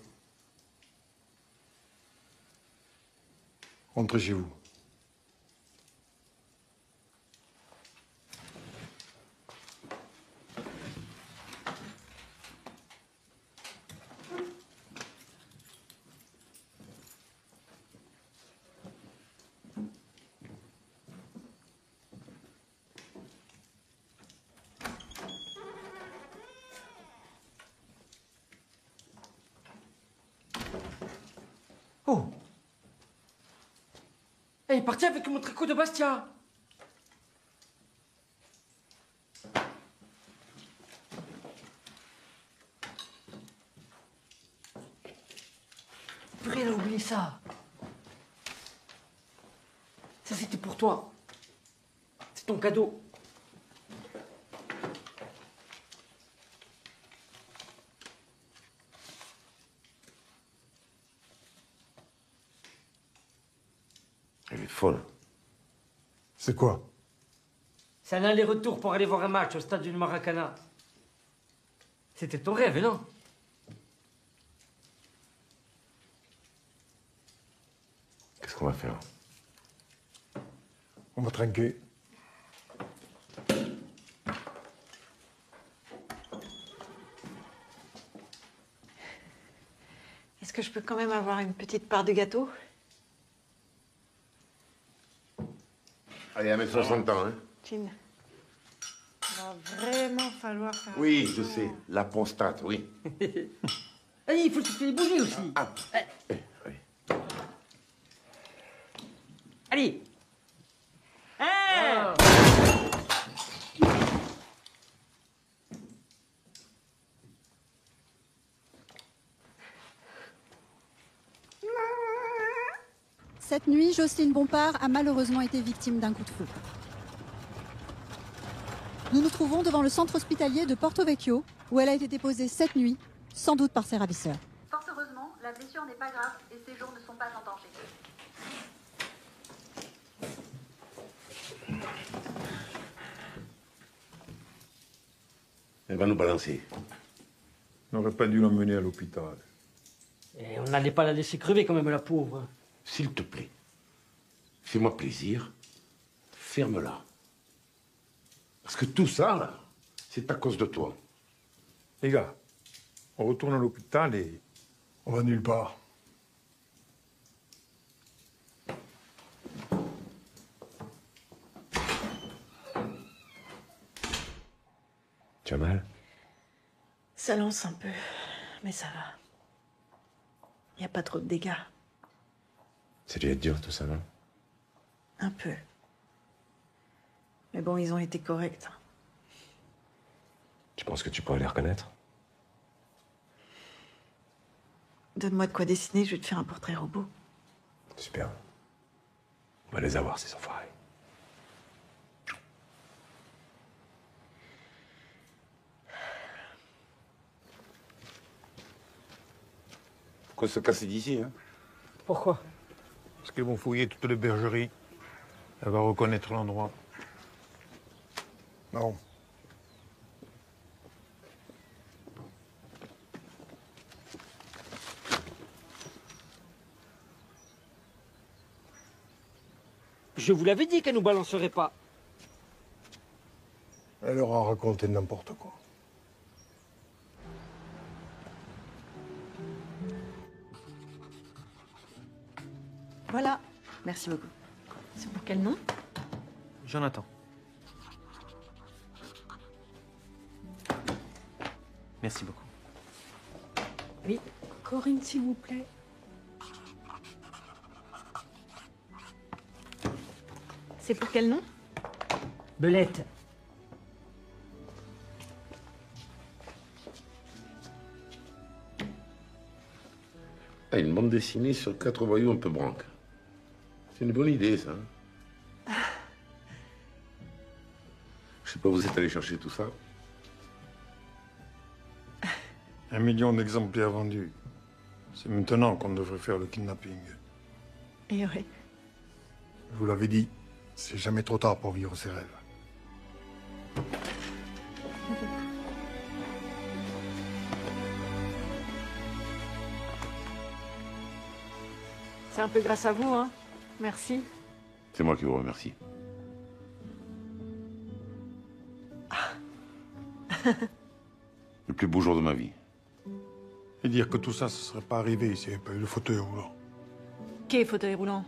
Rentrez chez vous. Oh! Elle est partie avec mon tricot de Bastia. Purée, elle a oublié ça. Ça, c'était pour toi. C'est ton cadeau. Elle est folle. C'est quoi? C'est un aller-retour pour aller voir un match au stade du Maracana. C'était ton rêve, non? Qu'est-ce qu'on va faire? On va trinquer. Est-ce que je peux quand même avoir une petite part de gâteau? Allez, 1m60 ans, hein? Chin. Il va vraiment falloir faire Oui, je sais. La prostate, oui. Allez, il faut se les bouger aussi. Allez. Hein? Cette nuit, Jocelyne Bompard a malheureusement été victime d'un coup de feu. Nous nous trouvons devant le centre hospitalier de Porto Vecchio, où elle a été déposée cette nuit, sans doute par ses ravisseurs. Fort heureusement, la blessure n'est pas grave et ses jours ne sont pas en danger. Elle va nous balancer. On n'aurait pas dû l'emmener à l'hôpital. Et on n'allait pas la laisser crever quand même, la pauvre. S'il te plaît, fais-moi plaisir, ferme-la. Parce que tout ça, là, c'est à cause de toi. Les gars, on retourne à l'hôpital et... On va nulle part. Tu as mal? Ça lance un peu, mais ça va. Il n'y a pas trop de dégâts. Ça a dû être dur tout ça, non? Un peu. Mais bon, ils ont été corrects. Tu penses que tu pourrais les reconnaître? Donne-moi de quoi dessiner, je vais te faire un portrait robot. Super. On va les avoir, ces enfoirés. Faut qu'on se casse d'ici, hein. Pourquoi? Parce qu'ils vont fouiller toutes les bergeries. Elle va reconnaître l'endroit. Non. Je vous l'avais dit qu'elle nous balancerait pas. Elle leur a raconté n'importe quoi. Voilà. Merci beaucoup. C'est pour quel nom? Jonathan. Merci beaucoup. Oui. Corinne, s'il vous plaît. C'est pour quel nom? Belette. Ah, une bande dessinée sur 4 voyous un peu branques. C'est une bonne idée, ça. Je sais pas où vous êtes allé chercher tout ça. 1 million d'exemplaires vendus. C'est maintenant qu'on devrait faire le kidnapping. Et oui. Je vous l'avais dit, c'est jamais trop tard pour vivre ses rêves. C'est un peu grâce à vous, hein. Merci. C'est moi qui vous remercie. Le plus beau jour de ma vie. Et dire que tout ça, ça serait pas arrivé s'il n'y avait pas eu le fauteuil roulant. Qu'est fauteuil roulant?